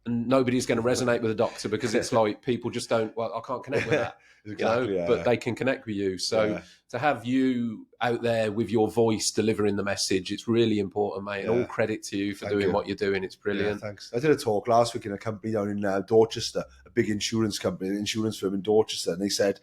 and nobody's going to resonate with a doctor because it's like people just don't. Well, I can't connect with that. Exactly, yeah. But they can connect with you. So to have you out there with your voice delivering the message, it's really important, mate. And all credit to you for doing what you're doing. It's brilliant. Yeah, thanks. I did a talk last week in a company down in Dorchester, a big insurance company, an insurance firm in Dorchester, and they said,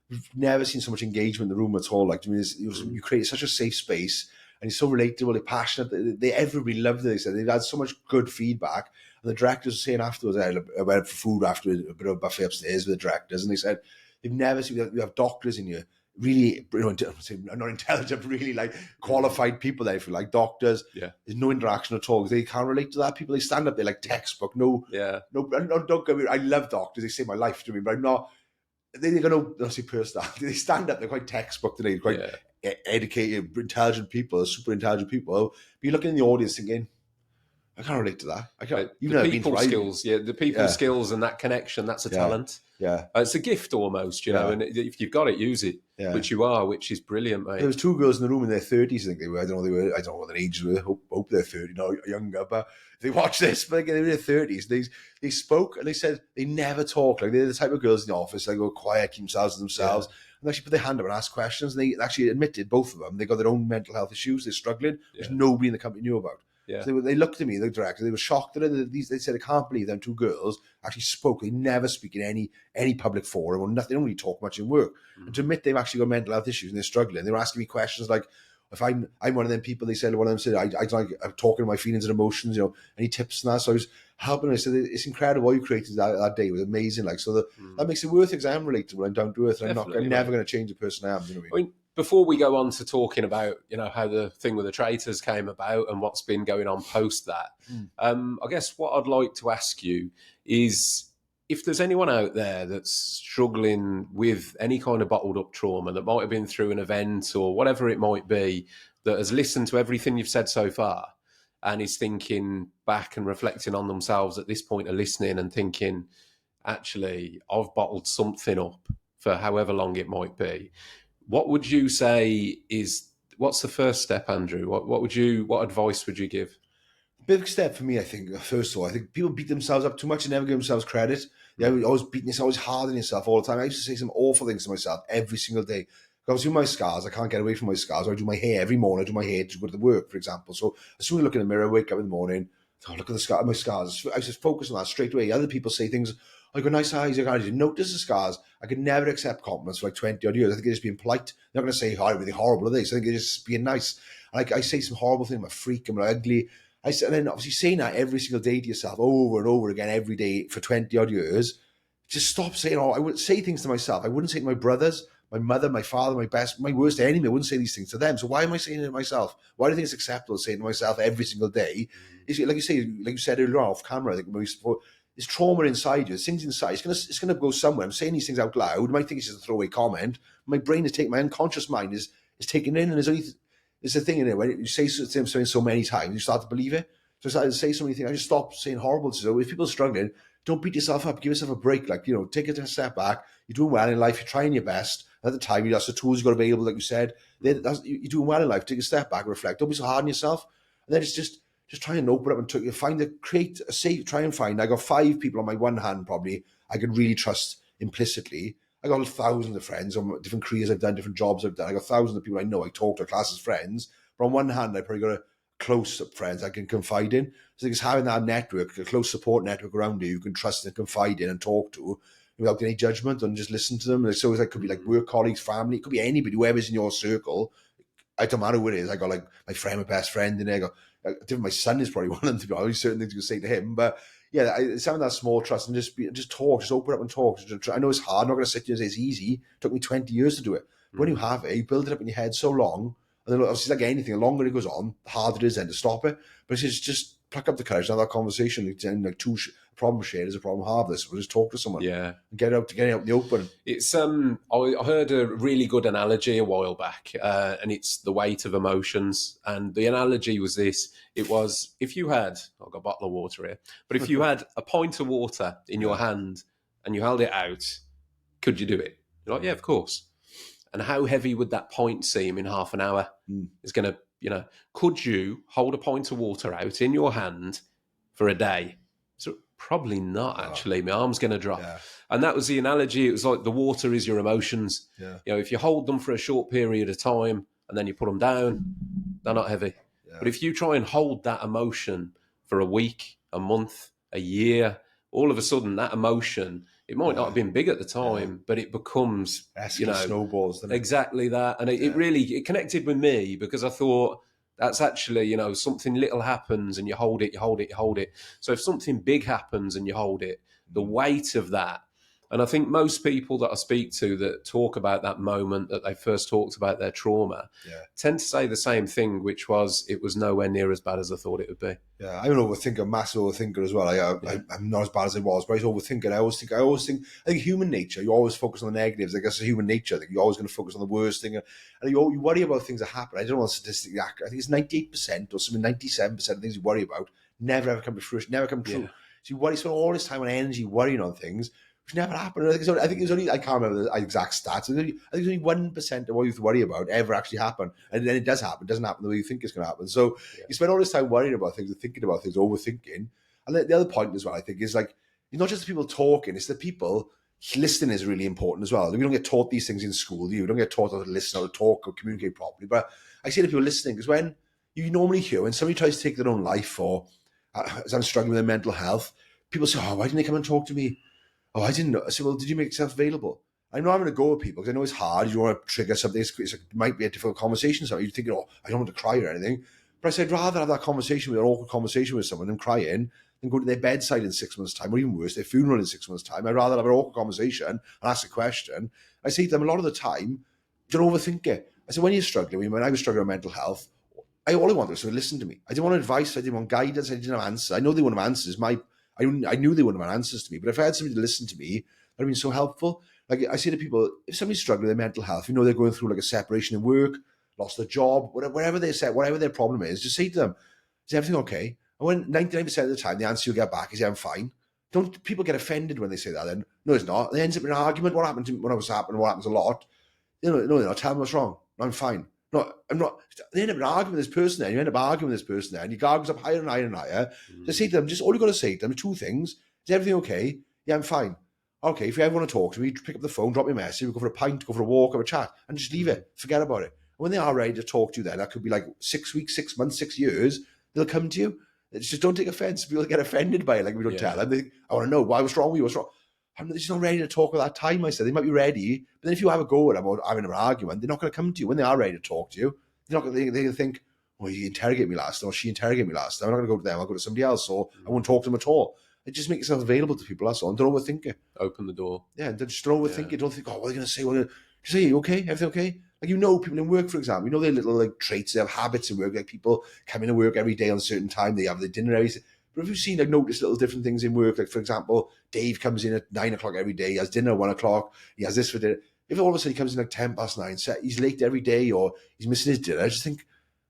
we've never seen so much engagement in the room at all. Like, I mean, you create such a safe space, and it's so relatable, they're passionate. Everybody loved it. They said they've had so much good feedback. And the directors were saying afterwards, I went for food after a bit of a buffet upstairs with the directors, and they said, they've never seen, we have doctors in here, really, not intelligent, but really like qualified people there, if you like, doctors. Yeah. There's no interaction at all because they can't relate to that. People, they stand up there like textbook. No, don't get me. I love doctors. They save my life to me, but I'm not. They're going to see personality. They stand up. They're quite textbook today. Quite educated, intelligent people, super intelligent people. But you're looking in the audience thinking, I can't relate to that. I can't. The people skills, the people skills and that connection. That's a talent. Yeah, it's a gift almost, you know. And if you've got it, use it. Yeah. Which is brilliant, mate. There was 2 girls in the room in their 30s. I think they were. I don't know what their ages were. Hope they're 30, no, younger. But if they watch this, but they were in their 30s. They spoke and they said they never talk. Like, they're the type of girls in the office. They go quiet, keep themselves to themselves. Yeah. And actually put their hand up and ask questions. And they actually admitted, both of them, they got their own mental health issues. They're struggling, which nobody in the company knew about. Yeah. So they looked at me, the director, they were shocked at it. They said, I can't believe them 2 girls actually spoke. They never speak in any public forum or nothing. They don't really talk much in work. Mm-hmm. And to admit they've actually got mental health issues and they're struggling. They were asking me questions like, if I'm one of them people, they said, one of them said, I'm talking my feelings and emotions, you know, any tips and that. So I was helping. I said, it's incredible what you created that day. It was amazing. Like, so that makes it worth it because I am relatable and down to earth. And I'm never going to change the person I am. You know what I mean? Before we go on to talking about, you know, how the thing with the Traitors came about and what's been going on post that, I guess what I'd like to ask you is if there's anyone out there that's struggling with any kind of bottled up trauma that might have been through an event or whatever it might be, that has listened to everything you've said so far and is thinking back and reflecting on themselves at this point of listening and thinking, actually, I've bottled something up for however long it might be. What would you say what's the first step, Andrew? What advice would you give? Big step for me, I think, first of all, I think people beat themselves up too much and never give themselves credit. They're always beating yourself, always hard on yourself all the time. I used to say some awful things to myself every single day. I was doing my scars. I can't get away from my scars. I do my hair every morning. I do my hair to go to work, for example. So as soon as I look in the mirror, wake up in the morning, look at my scars. I just focus on that straight away. Other people say things, I got nice eyes. I didn't notice the scars. I could never accept compliments for like 20 odd years. I think they're just being polite. They're not going to say, everything horrible are they? So I think they're just being nice. And I say some horrible thing. I'm a freak. I'm ugly. And then obviously saying that every single day to yourself over and over again every day for 20 odd years, just stop saying, I would say things to myself. I wouldn't say to my brothers, my mother, my father, my worst enemy. I wouldn't say these things to them. So why am I saying it to myself? Why do you think it's acceptable to say it to myself every single day? Is it, like you said earlier on off camera, I think it's trauma inside you. It's things inside. It's gonna go somewhere. I'm saying these things out loud. You might think it's just a throwaway comment. My brain is taking, my unconscious mind is taking it in, and there's a thing in it when you say something so many times, you start to believe it. So I started to say so many things. I just stopped saying horrible. So if people are struggling, don't beat yourself up. Give yourself a break. Like, you know, take a step back. You're doing well in life. You're trying your best. At the time, that's the tools you've got to be able, like you said. You're doing well in life. Take a step back, reflect. Don't be so hard on yourself. And then it's just try and open up and try and find. I got 5 people on my one hand, probably, I can really trust implicitly. I got thousands of friends on different careers I've done, different jobs I've done. I got thousands of people I know. I talk to class as friends. But on one hand, I probably got a close friends I can confide in. So it's having that network, a close support network around you can trust and confide in and talk to without any judgment and just listen to them. So it could be like work colleagues, family, it could be anybody, whoever's in your circle. I don't matter who it is. I got like my friend, my best friend in there. My son is probably one of them, to be honest. Certain things you can say to him. But yeah, it's having that small trust and just talk, just open up and talk. I know it's hard. I'm not going to sit here and say it's easy. It took me 20 years to do it. But when you have it, you build it up in your head so long. And then obviously, like anything, the longer it goes on, the harder it is then to stop it. But it's just pluck up the courage and have that conversation. Like problem shared is a problem halved. We'll just talk to someone. Yeah. And get out in the open. It's I heard a really good analogy a while back, and it's the weight of emotions. And the analogy was this. It was, if you had, I've got a bottle of water here, but if you had a pint of water in your hand and you held it out, could you do it? You're like, yeah, of course. And how heavy would that pint seem in half an hour? It's going to, could you hold a pint of water out in your hand for a day? So Probably not, actually. My arm's going to drop. Yeah. And that was the analogy. It was like the water is your emotions. Yeah. You know, if you hold them for a short period of time and then you put them down, they're not heavy. Yeah. But if you try and hold that emotion for a week, a month, a year, all of a sudden that emotion, it might not have been big at the time, but it becomes, snowballs. Doesn't it? exactly that. And it really connected with me because I thought that's actually, something little happens and you hold it, you hold it, you hold it. So if something big happens and you hold it, the weight of that. And I think most people that I speak to that talk about that moment that they first talked about their trauma tend to say the same thing, which was it was nowhere near as bad as I thought it would be. Yeah, I'm an overthinker, massive overthinker as well. I'm not as bad as I was, but I was overthinking. I think human nature, you always focus on the negatives. I guess it's human nature. I think you're always going to focus on the worst thing. And you worry about things that happen. I don't know what statistically accurate. I think it's 98% or something, 97% of things you worry about never ever come to fruition, never come true. So you spend all this time and energy worrying on things which never happened. I think it's only I can't remember the exact stats. I think it's only 1% of what you worry about ever actually happen. And then it does happen. It doesn't happen the way you think it's going to happen. So you spend all this time worrying about things and thinking about things, overthinking. And the other point as well, I think, is like, it's not just the people talking, it's the people listening is really important as well. We don't get taught these things in school. You don't get taught how to listen, how to talk, or communicate properly. But I say to people listening, because when you normally hear, when somebody tries to take their own life, or as I'm struggling with their mental health, people say, oh, why didn't they come and talk to me? Oh, I didn't know. I said, well, did you make yourself available? I know I'm going to go with people because I know it's hard. You want to trigger something. It might be a difficult conversation. So you're thinking, oh, I don't want to cry or anything. But I said, rather have that conversation with an awkward conversation with someone and crying than go to their bedside in 6 months' time, or even worse, their funeral in 6 months' time. I'd rather have an awkward conversation and ask a question. I say to them a lot of the time, don't overthink it. I said, when you're struggling, when I was struggling with mental health, all I wanted was to listen to me. I didn't want advice. I didn't want guidance. I didn't have answers. I know they wouldn't have answers. I knew they wouldn't have answers to me. But if I had somebody to listen to me, that would have been so helpful. Like I say to people, if somebody's struggling with their mental health, they're going through like a separation in work, lost their job, whatever their problem is, just say to them, is everything okay? And when 99% of the time, the answer you'll get back is, yeah, I'm fine. Don't people get offended when they say that then? No, it's not. It ends up in an argument. What happened to me when I was happening? What happens a lot? No, they're not. Tell them what's wrong. No, I'm fine. No, I'm not. They end up in an argument with this person there. You end up arguing with this person there, and your guard goes up higher and higher and higher. Just say to them, all you got to say to them, two things. Is everything okay? Yeah, I'm fine. Okay, if you ever want to talk to me, pick up the phone, drop me a message, we'll go for a pint, go for a walk, have a chat, and just leave it. Forget about it. When they are ready to talk to you then, that could be like 6 weeks, 6 months, 6 years, they'll come to you. It's just don't take offense. People get offended by it, like we don't tell them. They think, I want to know, why was wrong with you? What's wrong? They're just not ready to talk at that time, I said. They might be ready, but then if you have a go at them or having an argument, they're not going to come to you. When they are ready to talk to you, they're not going to think, oh, you interrogate me last, or she interrogated me last. I'm not going to go to them, I'll go to somebody else, or I won't talk to them at all. It just makes yourself available to people, that's all. And don't overthink it. Open the door. Yeah, just don't overthink it. Don't think, oh, what are they going to say? Just say, okay, everything okay? Like, people in work, for example, their little like traits, they have habits in work, like people come into work every day on a certain time, they have their dinner every day. But if you've seen, notice little different things in work, like, for example, Dave comes in at 9 o'clock every day, he has dinner at 1 o'clock, he has this for dinner. If all of a sudden he comes in like 10 past 9, he's late every day, or he's missing his dinner, I just think,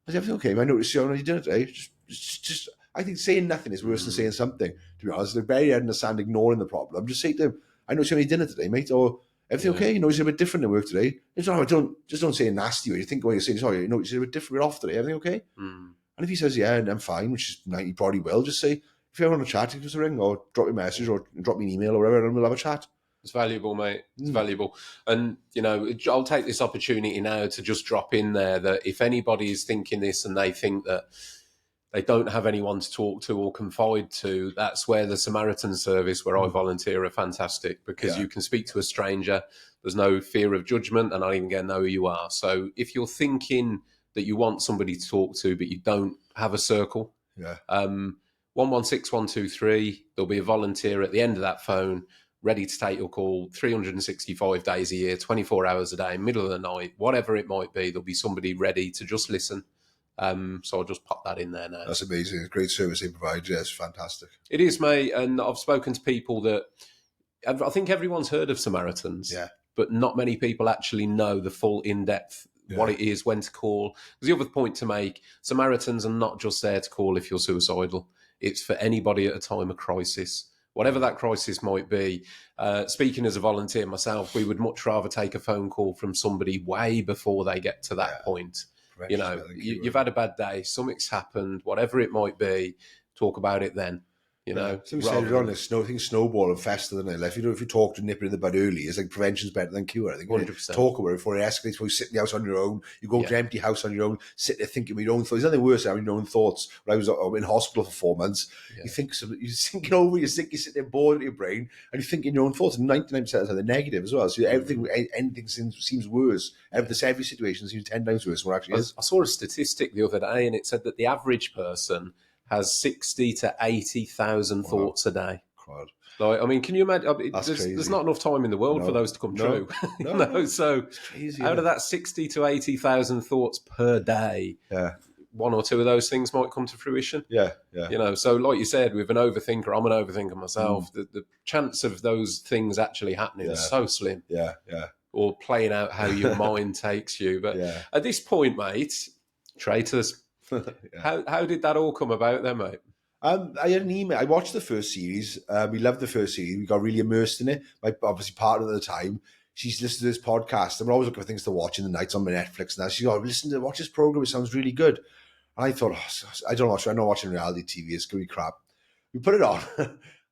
is everything okay? I noticed you on your dinner today. Just I think saying nothing is worse than saying something, to be honest. They're very understand ignoring the problem. Just say to them, I noticed you on your dinner today, mate, or everything okay? It's a bit different at work today. Don't say a nasty way. You think, you're saying, sorry, it's a bit different, we're off today, everything okay? And if he says, yeah, I'm fine, which is, he probably will, just say, if you ever want to chat, give us a ring, or drop me a message, or drop me an email, or whatever, and we'll have a chat. It's valuable, mate. It's valuable. And, I'll take this opportunity now to just drop in there that if anybody is thinking this and they think that they don't have anyone to talk to or confide to, that's where the Samaritan service, where I volunteer, are fantastic, because you can speak to a stranger. There's no fear of judgment, and I don't even get to know who you are. So if you're thinking that you want somebody to talk to, but you don't have a circle, 116123, there'll be a volunteer at the end of that phone, ready to take your call 365 days a year, 24 hours a day, middle of the night, whatever it might be, there'll be somebody ready to just listen. So I'll just pop that in there now. That's amazing. It's a great service they provide. Yeah, it's fantastic. It is, mate. And I've spoken to people that, I think everyone's heard of Samaritans, but not many people actually know the full in-depth, what it is, when to call. Because the other point to make, Samaritans are not just there to call if you're suicidal. It's for anybody at a time of crisis. Whatever that crisis might be. Speaking as a volunteer myself, we would much rather take a phone call from somebody way before they get to that point. You've had a bad day, something's happened, whatever it might be, talk about it then. you know. So we said rather on than- this things snowball and fester, than it? Like, if you talk to nip it in the bud early, it's like prevention's better than cure. I think 100%. talk about it before it escalates. Before you sit in the house on your own, you go to an empty house on your own, sit there thinking with your own thoughts. There's nothing worse than having your own thoughts. When I was in hospital for 4 months, you're thinking over, you sit there bored in your brain, and you're thinking your own thoughts. And 99% of the time they're negative as well. So anything seems worse. Every situation seems 10 times worse than what actually is. I saw a statistic the other day, and it said that the average person has 60 to 80,000 thoughts a day. God. Like, I mean, can you imagine? That's crazy. There's not enough time in the world for those to come true. No. So Crazy, out of that 60 to 80,000 thoughts per day, one or two of those things might come to fruition. Yeah. You know, so like you said, with an overthinker, I'm an overthinker myself. The chance of those things actually happening is so slim. Yeah. Or playing out how your mind takes you. But at this point, mate, Traitors, how did that all come about then, mate? I had an email. I watched the first series. We loved the first series. We got really immersed in it. My obviously partner at the time, she's listened to this podcast, and we're always looking for things to watch in the nights on my Netflix. Now she's like, watch this program. It sounds really good. And I thought, I don't watch. I'm not watching reality TV. It's gonna be crap. We put it on.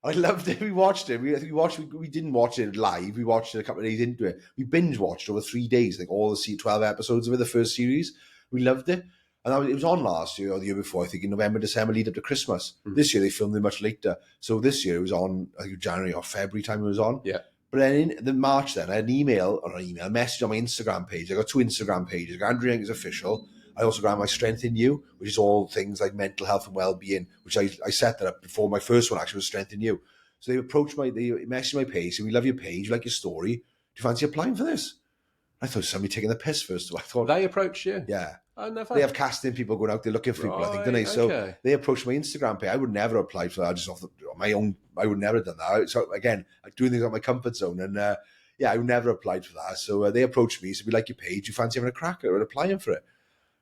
I loved it. We watched it. We didn't watch it live. We watched it a couple of days into it. We binge watched over 3 days, like all the 12 episodes of it, the first series. We loved it. And it was on last year or the year before, I think, in November, December, lead up to Christmas. This year, they filmed it much later. So this year, it was on, I think, January or February time it was on. Yeah. But then in the March then, I had a message on my Instagram page. I got 2 Instagram pages. I got Andrew Jenkins Official. I also got my Strength in You, which is all things like mental health and well-being, which I set that up before my first one actually was Strength in You. So they messaged my page, saying, we love your page, we like your story. Do you fancy applying for this? I thought somebody taking the piss first of all. I thought they approached you. Yeah. Oh, never. They have casting people going out there looking for people, I think, don't they? So they approached my Instagram page. I would never have applied for that just off my own. I would never have done that. So again, doing things out of my comfort zone. And I would never have applied for that. So they approached me. So we like your page. You fancy having a crack at it or applying for it?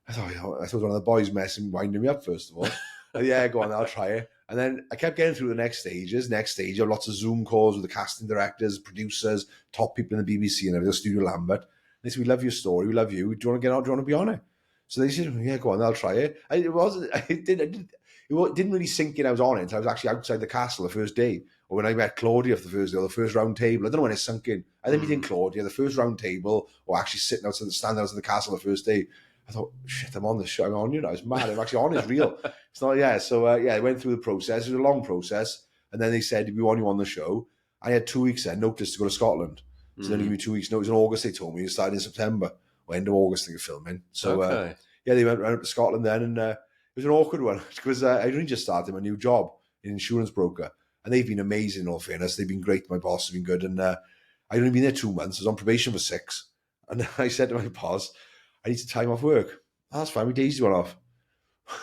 I thought one of the boys winding me up, first of all. Go on, I'll try it. And then I kept getting through the next stages. Next stage, I have lots of Zoom calls with the casting directors, producers, top people in the BBC and everything, Studio Lambert. They said, we love your story. We love you. Do you want to get on? Do you want to be on it? So they said, yeah, go on, I'll try it. It didn't really sink in I was on it until I was actually outside the castle the first day. Or when I met Claudia for the first day, or the first round table. I don't know when it sunk in. I think meeting Claudia, the first round table, or actually standing outside the castle the first day. I thought, shit, I'm on the show. I'm on, it's mad. I'm actually on, it's real. It's not, So, I went through the process. It was a long process. And then they said, we want you on the show. I had 2 weeks then, notice to go to Scotland. So then they gave me 2 weeks notice. In August, they told me. It started in September. Or end of August, I think, of filming. So, they went round to Scotland then. And it was an awkward one because I only just started my new job, an insurance broker. And they've been amazing, in all fairness. They've been great. My boss has been good. And I'd only been there 2 months. I was on probation for 6. And I said to my boss, I need to time off work. Oh, that's fine. What days do you want off?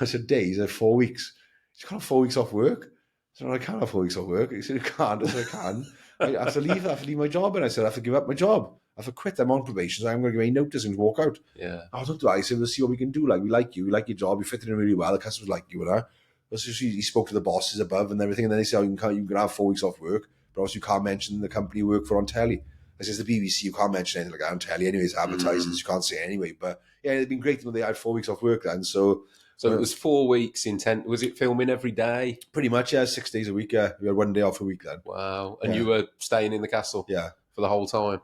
I said, days? I said, 4 weeks. You can't have 4 weeks off work. I said, I can't have 4 weeks off work. He said, you can't. I said, I can. I have to leave. I have to leave my job. And I said, I have to give up my job. I have to quit. I'm on probation. So I'm going to give a notice and walk out. Yeah. I don't do that. I said, we'll see what we can do. Like, we like you. We like your job. You fit in really well. The customers like you and her. So he spoke to the bosses above and everything. And then they said, you can have 4 weeks off work. But also you can't mention the company you work for on telly. I says, the BBC, you can't mention anything like that on telly. Anyways, advertisers, you can't say it anyway. But yeah, it'd been great when they had 4 weeks off work then. So it was 4 weeks intent. Was it filming every day? Pretty much, 6 days a week. We had 1 day off a week then. Wow. And you were staying in the castle? Yeah. For the whole time?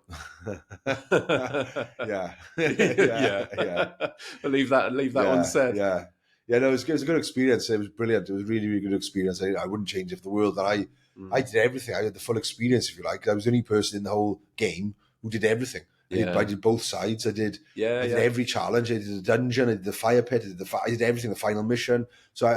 Yeah. I'll leave that unsaid. Yeah. Yeah, no, it was a good experience. It was brilliant. It was a really, really good experience. I wouldn't change it for the world. That I did everything. I had the full experience, if you like. I was the only person in the whole game who did everything. I did both sides. I did every challenge. I did the dungeon. I did the fire pit. I did everything. The final mission. So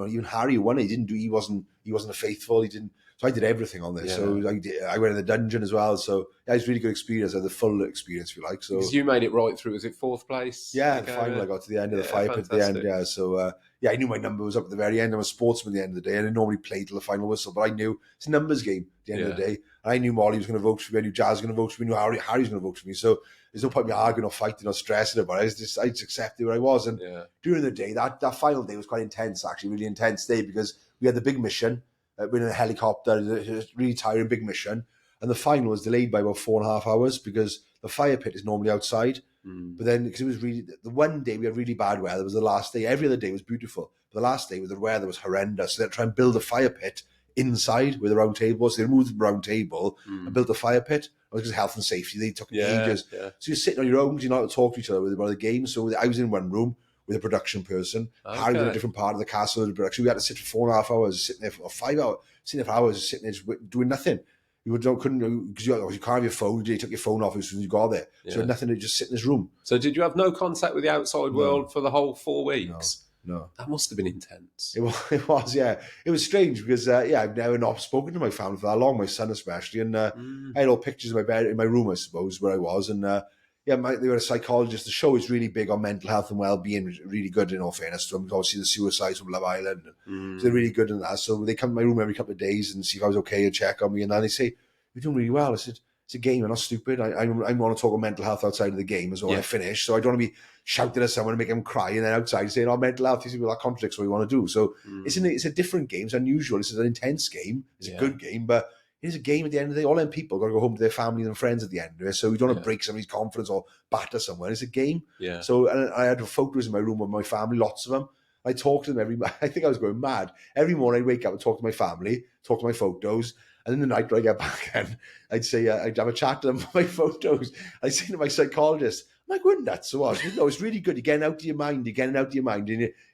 even Harry won. He wasn't a faithful. He didn't. So I did everything on this. Yeah. So I went in the dungeon as well. So it was a really good experience. I had the full experience, if you like. So because you made it right through. Was it 4th place? Yeah, the final. I got to the end of the fire pit at the end. Yeah. So I knew my number was up at the very end. I'm a sportsman at the end of the day. I didn't normally play till the final whistle, but I knew it's a numbers game at the end of the day. I knew Molly was going to vote for me. I knew Jazz was going to vote for me. I knew Harry was going to vote for me. So there's no point in me arguing or fighting or stressing about it. I just accepted where I was. And during the day, that final day was quite intense, actually, really intense day, because we had the big mission. We're in a helicopter, a really tiring big mission. And the final was delayed by about 4.5 hours because the fire pit is normally outside. But then, because it was really, the one day we had really bad weather, was the last day. Every other day was beautiful. But the last day, the weather was horrendous. So they had to try and build a fire pit inside where the round table was. So they removed the round table and built a fire pit. It was because health and safety. They took ages. Yeah. So you're sitting on your own because you're not able to talk to each other about the game. So I was in one room with a production person. Harry was in a different part of the castle of the production. We had to sit for 4.5 hours, sitting there for 5 hours, sitting there for hours, sitting there just doing nothing. You couldn't, because you can't have your phone. You took your phone off as soon as you got there. So you had nothing to just sit in this room. So did you have no contact with the outside world for the whole 4 weeks? No. That must have been intense. It was, yeah. It was strange because, I've never not spoken to my family for that long, my son especially. And I had all pictures of my bed in my room, I suppose, where I was. And they were a psychologist. The show is really big on mental health and well-being, really good in all fairness to them. Obviously, the suicides from Love Island. So they're really good in that. So they come to my room every couple of days and see if I was okay and check on me. And then they say, "You're doing really well." I said, "It's a game. I'm not stupid. I want to talk about mental health outside of the game as well. I finish. So I don't want to be shouting at someone and make them cry and then outside saying, 'Oh, mental health.' You see, well, that contradicts what we want to do." So it's a different game. It's unusual. It's an intense game. It's a good game, but it is a game at the end of the day. All them people got to go home to their families and friends at the end of it. So you don't want to break somebody's confidence or batter someone. It's a game. Yeah. So and I had photos in my room of my family, lots of them. I talked to them I think I was going mad. Every morning I'd wake up and talk to my family, talk to my photos. And then the night when I get back in, I'd say, I'd have a chat to them about my photos. I'd say to my psychologist, "I'm like, going nuts." So what? No, it's really good. You're getting out of your mind. And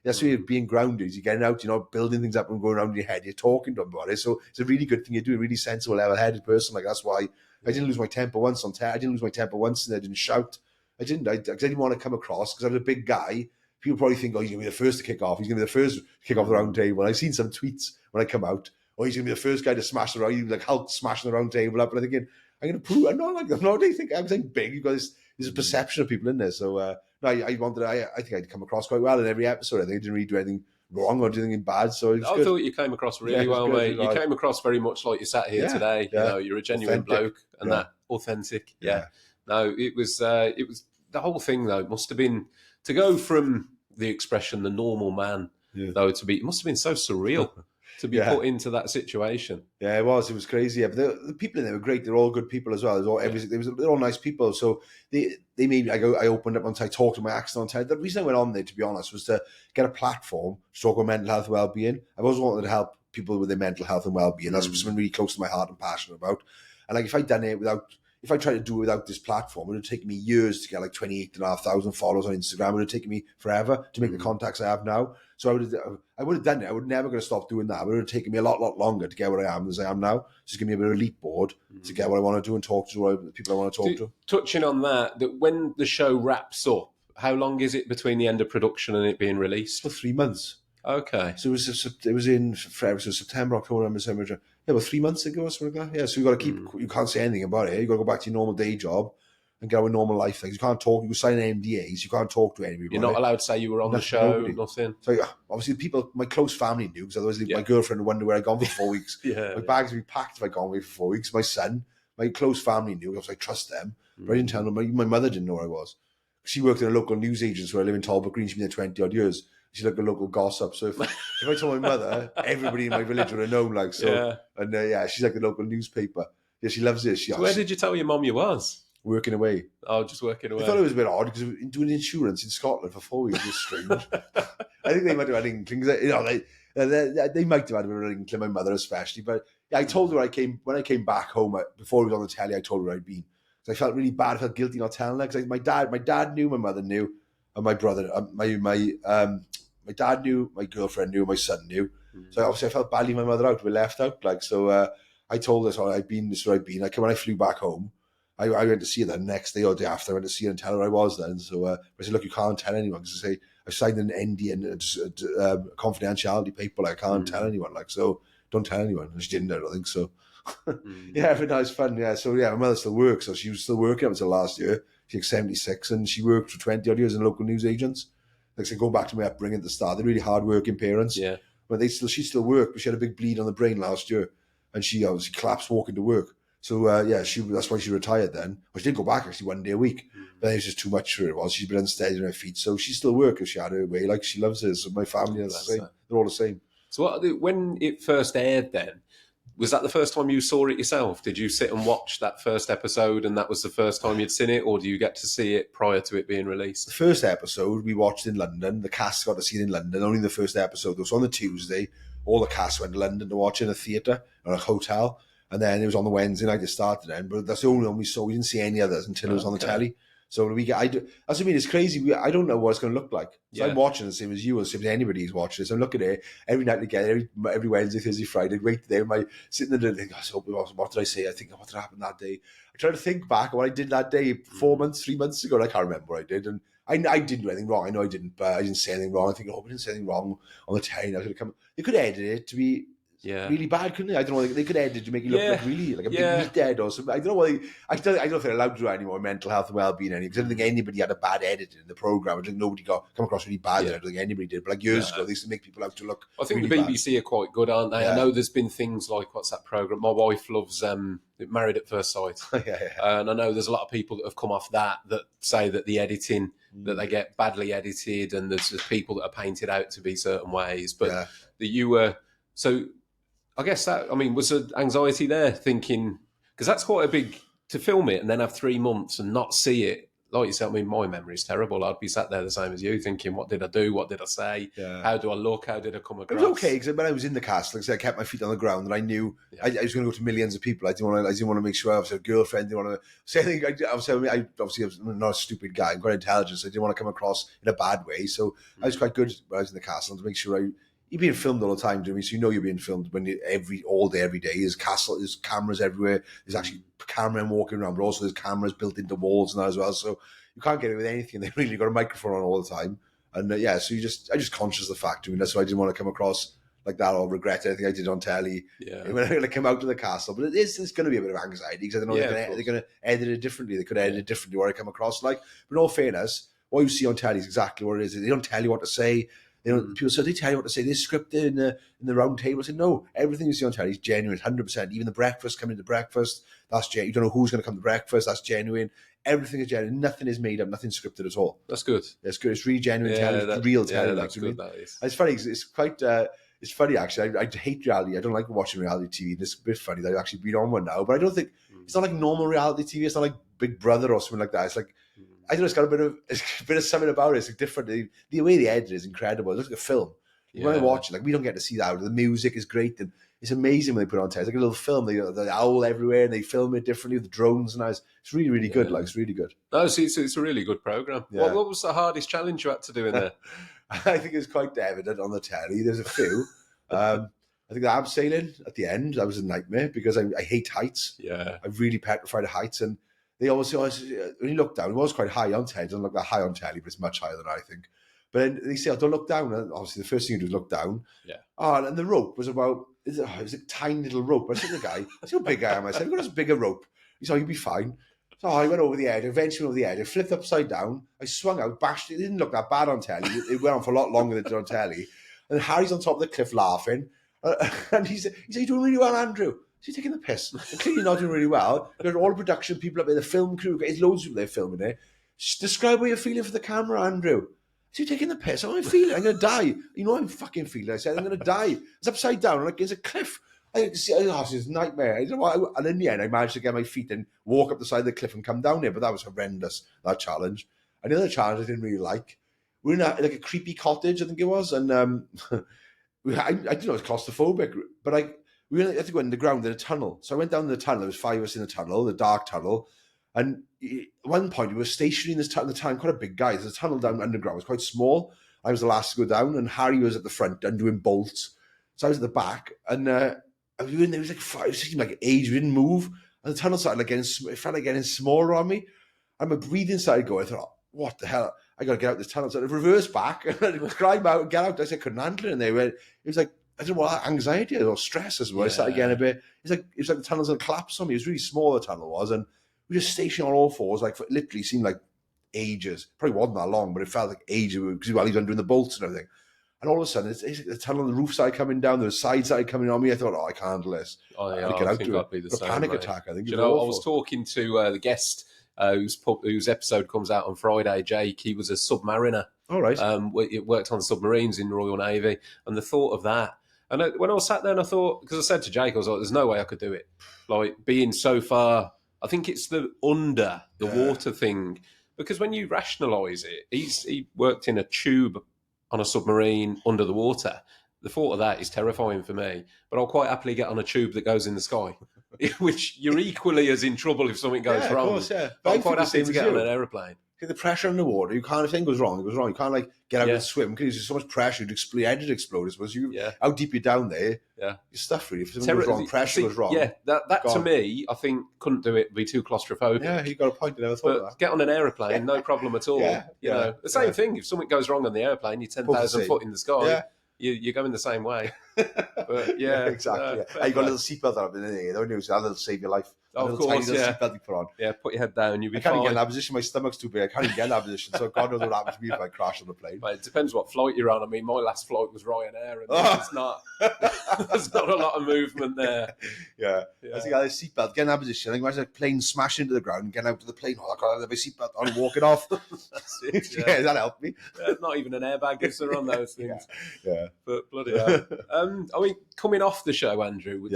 that's where you're being grounded. You're getting out, building things up and going around in your head. You're talking to them about it. So it's a really good thing you do. A really sensible, level-headed person. Like, that's why I didn't lose my temper once on I didn't lose my temper once and I didn't shout. I didn't want to come across, because I was a big guy. People probably think, "Oh, he's going to be the first to kick off. He's going to be the first to kick off the round table." I've seen some tweets when I come out, "Oh, he's going to be the first guy to smash the round," like Hulk smashing the round table up. And I'm thinking, I'm going to prove, I'm not like them. No, they think I'm saying big. You've got there's a perception of people in there. So, I think I'd come across quite well in every episode. I think I didn't really do anything wrong or do anything bad. So I thought you came across really well, mate. You came across very much like you sat here today. Yeah. You're a genuine bloke and that authentic. Yeah. No, it was the whole thing though. Must have been to go from the expression "the normal man" though to be. It must have been so surreal. To be put into that situation. Yeah, it was crazy. Yeah, but the people in there were great. They're all good people as well. They're all nice people. So they made me. I opened up once. I talked to my accent on time. The reason I went on there, to be honest, was to get a platform to talk about mental health and well-being. I've always wanted to help people with their mental health and well-being. That's something really close to my heart and passionate about. And like, if I tried to do it without this platform, it would have taken me years to get like 28,500 followers on Instagram. It would have taken me forever to make the contacts I have now. So I would have done it. I would never going to stop doing that. But it would have taken me a lot longer to get where I am as I am now. Just give me a bit of a leap board to get what I want to do and talk to the people I want to talk to. Touching on that when the show wraps up, how long is it between the end of production and it being released? For 3 months. Okay. So it was in February, so September, October, November, December. Yeah, about 3 months ago or something like that. Yeah, so you got to keep. You can't say anything about it. You got to go back to your normal day job and get on with normal life things. You can't talk. You sign NDAs. You can't talk to anybody. You're not allowed to say you were on the show. Nothing. So obviously, people, my close family knew, because otherwise my girlfriend would wonder where I'd gone for 4 weeks. My bags would be packed if I'd gone away for 4 weeks. My son, my close family knew, because I trust them. But I didn't tell them. My mother didn't know where I was. She worked in a local news agency where I live in Talbot Green. She's been there 20 odd years. She's like a local gossip. So if I told my mother, everybody in my village would have known. Like, so, and she's like the local newspaper. Yeah, she loves it. So where did you tell your mum you was? Working away. Oh, just working away. I thought it was a bit odd, because doing insurance in Scotland for 4 weeks was strange. I think they might have had inkling. They might have had a bit of an inkling, my mother especially. But I told her when I came back home before it was on the telly. I told her I'd been. So I felt really bad. I felt guilty not telling her, because my dad knew, my mother knew, and my brother, my dad knew, my girlfriend knew, my son knew. So obviously I felt badly my mother out. We left out. I told her, so I'd been, this is where I'd been. When I flew back home, I went to see her the next day or day after. I went to see her and tell her I was then. So I said, "Look, you can't tell anyone," because I say I've signed an NDA and confidentiality paper. I can't tell anyone. So don't tell anyone. And she didn't, I don't think so. Yeah, but no, it's fun. Yeah, so my mother still works. So she was still working up until last year. She's 76, and she worked for 20 odd years in local news agents. Like I said, go back to my upbringing at the start. They're really hard-working parents. Yeah. But she still worked, but she had a big bleed on the brain last year, and she obviously collapsed walking to work. So that's why she retired then. Well, she did go back actually 1 day a week, but it was just too much for her. It was. She's been unsteady on her feet, so she still works if she had her way. Like, she loves it. So my family is the same. They're all the same. So when it first aired, then Was that the first time you saw it yourself? Did you sit and watch that first episode and that was the first time you'd seen it, or do you get to see it prior to it being released? The first episode we watched in London. The cast got to see it in London. Only the first episode. It was on the Tuesday. All the cast went to London to watch it in a theatre or a hotel. And then it was on the Wednesday night it started then. But that's the only one we saw. We didn't see any others until it was on the telly. So that's what I mean. It's crazy. I don't know what it's going to look like. So I'm watching the same as you, or the same as anybody who's watching this. I'm looking at it every night again, every Wednesday, Thursday, Friday. Right there, sitting there and think, what did I say? I think, what did happen that day? I try to think back on what I did that day 3 months ago. And I can't remember what I did. And I didn't do anything wrong. I know I didn't, but I didn't say anything wrong. I think, we didn't say anything wrong on the telly. They could edit it to be really bad, couldn't they? I don't know. They could edit to make it look like really like a big meathead or something. I don't know what I don't know if they're allowed to do anymore mental health and well-being because I don't think anybody had a bad edit in the program. I think nobody come across really bad. I don't think anybody did. But like years ago, they used to make people out to look. I think really the BBC bad. are quite good, aren't they? I know there's been things like, what's that program? My wife loves Married at First Sight. And I know there's a lot of people that have come off that say that the editing that they get badly edited, and there's people that are painted out to be certain ways. But that you were so. I guess that, was there anxiety there thinking, because that's quite a big, to film it and then have 3 months and not see it. Like you said, my memory is terrible. I'd be sat there the same as you thinking, what did I do? What did I say? How do I look? How did I come across? It was okay, because when I was in the cast, like I said, I kept my feet on the ground and I knew I was going to go to millions of people. I didn't want to make sure I was a girlfriend. I didn't want to say anything. Obviously, I'm not a stupid guy. I'm quite intelligent, so I didn't want to come across in a bad way. So I was quite good when I was in the cast to make sure you're being filmed all the time, Jimmy. So you're being filmed all day, every day. There's cameras everywhere. There's actually cameramen walking around, but also there's cameras built into walls and that as well. So you can't get away with anything. They really got a microphone on all the time. And so I just conscious of the fact. That's why I didn't want to come across like that or regret anything I did on telly when I come out to the castle. But it's going to be a bit of anxiety because I don't know they're going to edit it differently. They could edit it differently what I come across like. But in all fairness, what you see on telly is exactly what it is. They don't tell you what to say. People say they tell you what to say. They scripted in the round table. I said no, everything you see on telly is genuine, 100%. Even the breakfast coming to breakfast, that's genuine. You don't know who's going to come to breakfast. That's genuine. Everything is genuine. Nothing is made up. Nothing's scripted at all. That's good. It's good. It's really genuine telly. It's real telly. That's good. That is. It's funny. It's quite. It's funny actually. I hate reality. I don't like watching reality TV. It's a bit funny that I've actually been on one now, but I don't think it's not like normal reality TV. It's not like Big Brother or something like that. It's like. I don't know, it's got a bit of something about it. It's like different. The way they edit is incredible. It looks like a film. When I watch it, we don't get to see that. The music is great. And it's amazing when they put it on telly. It's like a little film. The owl everywhere and they film it differently with the drones and that. It's really, really good. It's really good. No, it's a really good program. Yeah. What was the hardest challenge you had to do in there? I think it's quite evident on the telly. There's a few. I think the abseiling at the end, that was a nightmare because I hate heights. Yeah. I'm really petrified of heights. And they always when you look down, it was quite high on telly. It doesn't look that high on telly, but it's much higher than I think. But then they say, don't look down. And obviously, the first thing you do is look down. Yeah. And the rope was it was a tiny little rope. I said to the guy, see how big I am? I said, I've got this bigger rope. He said, you'll be fine. So I went over the edge, eventually over the edge. I flipped upside down. I swung out, bashed it. It didn't look that bad on telly. It went on for a lot longer than it did on telly. And Harry's on top of the cliff laughing. And he said, you're doing really well, Andrew. Is he taking the piss? I'm clearly not doing really well. There's all the production people up there, the film crew. There's loads of people there filming it. Describe what you're feeling for the camera, Andrew. Is he taking the piss? How am I feeling? I'm going to die. You know I'm fucking feeling. I said, I'm going to die. It's upside down. Like, it's a cliff. It's a nightmare. And in the end, I managed to get my feet and walk up the side of the cliff and come down here. But that was horrendous, that challenge. And the other challenge I didn't really like. We were in a creepy cottage, I think it was. And I didn't know it was claustrophobic. But we had to go in the ground in a tunnel. So I went down the tunnel. There was 5 of us in the tunnel, the dark tunnel. And at one point, we were stationary in this tunnel. At the time, quite a big guy. There's a tunnel down underground. It was quite small. I was the last to go down, and Harry was at the front undoing bolts. So I was at the back, and we were in there. It was like 5, 6, like age. We didn't move, and the tunnel started it felt like getting smaller on me. And my breathing started going. I thought, oh, what the hell? I got to get out of this tunnel. So I reversed back and I climb out and get out. I said, I couldn't handle it. And it was like, I don't know what anxiety or stress as well. I started getting a bit. It was like the tunnel's going to collapse on me. It was really small, the tunnel was, and we were just stationed on all fours, like it literally seemed like ages. Probably wasn't that long, but it felt like ages because while he was undoing the bolts and everything. And all of a sudden, it's the tunnel on the roof side coming down, the side side coming on me. I thought, I can't handle this. Oh yeah, I think I'd be the same. Panic attack. I think. I was talking to the guest whose episode comes out on Friday, Jake. He was a submariner. All right. It worked on submarines in the Royal Navy, and the thought of that. And when I was sat there and I thought, because I said to Jake, I was like, there's no way I could do it. Like being so far, I think it's the under the water thing. Because when you rationalise it, he worked in a tube on a submarine under the water. The thought of that is terrifying for me. But I'll quite happily get on a tube that goes in the sky, which you're equally as in trouble if something goes wrong. Of course, yeah. But I'm quite happy to get on an aeroplane. The pressure in the water, you can't, if anything goes wrong, it goes wrong. You can't like get out and swim because there's so much pressure, you'd explode, your head would explode. I suppose how deep you're down there, your stuff really. If something goes wrong, pressure goes wrong. Yeah, that to me, I think couldn't do it, be too claustrophobic. Yeah, you got a point, I never thought of that. Get on an aeroplane, no problem at all. You know, the same thing, if something goes wrong on the airplane, you're 10,000 foot in the sky, you're going the same way. But exactly. You got a little seatbelt on in there, don't you? So that'll save your life. Of course, seatbelt you put on. Yeah, put your head down. You'll be I can't fine. even get in that position. My stomach's too big. I can't even get in that position. So God knows what happens to me if I crash on the plane. But it depends what flight you're on. I mean, my last flight was Ryanair, and it's not. There's not a lot of movement there. Yeah. I think I had a seatbelt. Get in that position. I think imagine a plane smashing into the ground and getting out to the plane. Oh, I can't have my seatbelt on and walking off. That's it, that helped me. Not even an airbag gives her on those things. Yeah. But bloody hell. I mean, coming off the show, Andrew,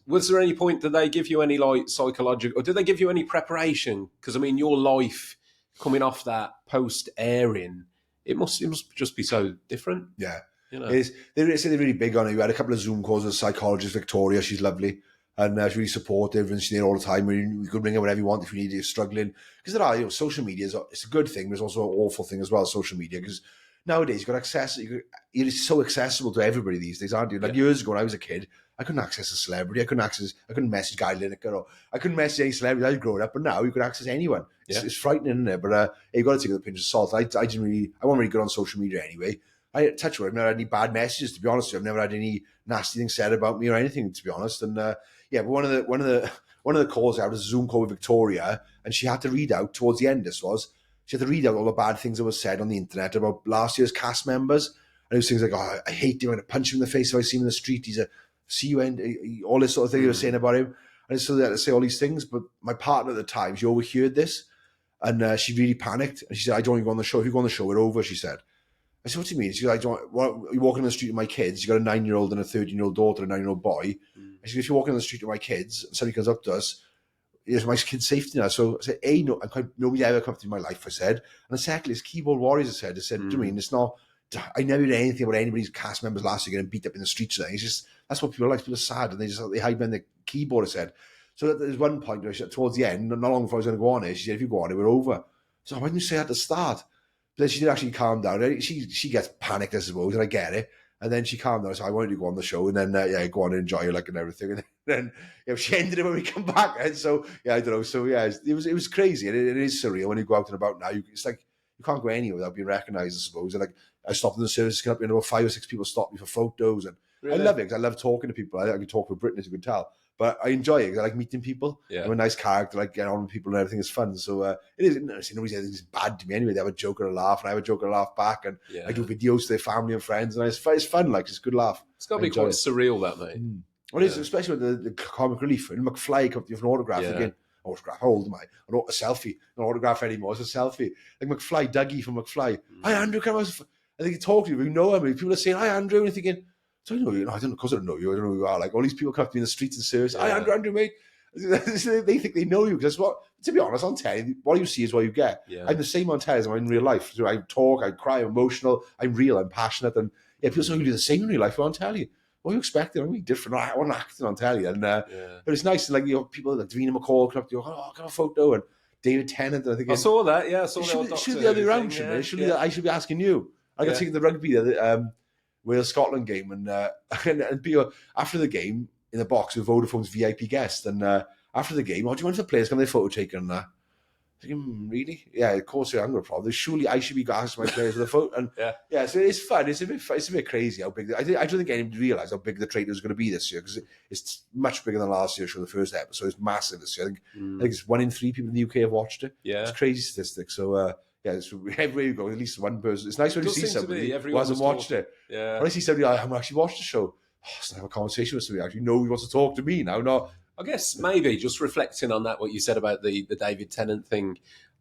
was there any point that they give you any like psychological, or did they give you any preparation? Because I mean, your life coming off that post airing, it must just be so different. Yeah, you know, they're really big on it. We had a couple of Zoom calls with psychologist Victoria. She's lovely and she's really supportive, and she's there all the time. We could bring her whatever you want if you need. You're struggling, because there are, social media it's a good thing. There's also an awful thing as well. Social media, because nowadays you've got access. You're so accessible to everybody these days, aren't you? Like years ago when I was a kid, I couldn't access a celebrity. I couldn't message Guy Lineker, or I couldn't message any celebrity I was growing up. But now you could access anyone. It's frightening, isn't it? But you got to take it with a pinch of salt. I wasn't really good on social media anyway. I touch wood, I've never had any bad messages, to be honest with you. I've never had any nasty things said about me or anything, to be honest. And but one of the calls, I had a Zoom call with Victoria, and she had to read out towards the end. She had to read out all the bad things that were said on the internet about last year's cast members. And it was things like, oh, I hate him, I'm going to punch him in the face if I see him in the street. He's a CUN, all this sort of thing they were saying about him. And so they had to say all these things. But my partner at the time, she overheard this, and she really panicked. And she said, I don't want to go on the show. If you go on the show, we're over, she said. I said, what do you mean? She said, you're walking on the street with my kids. You've got a 9-year-old and a 13-year-old daughter and a 9-year-old boy. And she said, if you're walking on the street with my kids and somebody comes up to us, it's my kid's safety now. So I said, nobody ever come through my life, I said. And secondly, it's keyboard warriors, I said, do you mean it's not, I never did anything about anybody's cast members last year getting beat up in the streets. It's just, that's what people are like. People are sad, and they hide behind the keyboard, I said. So there's one point where towards the end, not long before I was going to go on it, she said, if you go on it, we're over. So why didn't you say that at the start? But then she did actually calm down. She gets panicked, I suppose, and I get it. And then she calmed down. So I wanted to go on the show, and then go on and enjoy it, like, and everything. And then she ended it when we come back. And so I don't know. So it was crazy, and it is surreal when you go out and about now. It's like you can't go anywhere without being recognised, I suppose. And like I stopped in the service, came up, about 5 or 6 people stopped me for photos, and really? I love it because I love talking to people. I can talk with Britain, as you can tell. But I enjoy it because I like meeting people. Yeah. I'm a nice character, like getting on with people, and everything is fun. So it is. Nobody says it's bad to me anyway. They have a joke or a laugh, and I have a joke or a laugh back, and I do videos to their family and friends, and it's fun. Like, it's a good laugh. It's got to be quite surreal, that, mate. Well, it is, especially with the comic relief. And McFly comes with an autograph again. Autograph, how old am I? A selfie, not an autograph anymore. It's a selfie. Like McFly, Dougie from McFly. Hi, Andrew. I think he talked to you. You know him. People are saying, hi, Andrew. And you're thinking, so I know you. No, I don't know, because I don't know you. I don't know who you are. Like, all these people come up to me in the streets and service. Hi, Andrew, mate. They think they know you, because to be honest, on telly, what you see is what you get. I'm the same on telly as I'm in real life. So I talk, I cry, I'm emotional, I'm real, I'm passionate, and people say you do the same in real life. On telly, what are you expecting? I'm really different. I want acting on telly, and but it's nice. Like, people like Davina McCall come up to you, oh, can I have a photo? And David Tennant. I think I saw that. Yeah, I saw that. Should the other way around, shouldn't I should be asking you. I got taken the rugby, Wales Scotland game, and people after the game in the box with Vodafone's VIP guest, and after the game, do you want the players? Can they photo taken? Really? Yeah, of course I'm going to probably. Surely I should be asking my players for the photo. And so it's fun. It's a bit crazy how big. I don't think anybody realised how big the Traitors are going to be this year, because it's much bigger than last year. For the first episode, it's massive this year. I think it's 1 in 3 people in the UK have watched it. Yeah, it's crazy statistics. So it's everywhere you go, at least one person. It's nice when you see somebody who hasn't watched it. Yeah, when I see somebody, I haven't actually watched the show. It's like have a conversation with somebody. Actually, know who wants to talk to me now. Not. I guess maybe just reflecting on that, what you said about the David Tennant thing.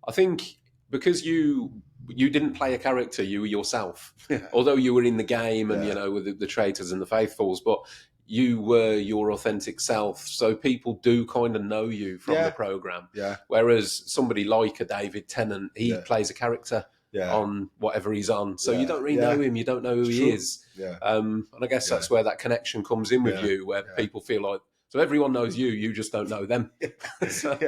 I think because you you didn't play a character, you were yourself. Yeah. Although you were in the game and, Yeah. you know, with the Traitors and the Faithfuls, but you were your authentic self. So people do kind of know you from the program. Yeah. Whereas somebody like a David Tennant, he plays a character on whatever he's on. So you don't really know him. You don't know who he is. Yeah. And I guess that's where that connection comes in with you, where people feel like, so everyone knows you, you just don't know them. So,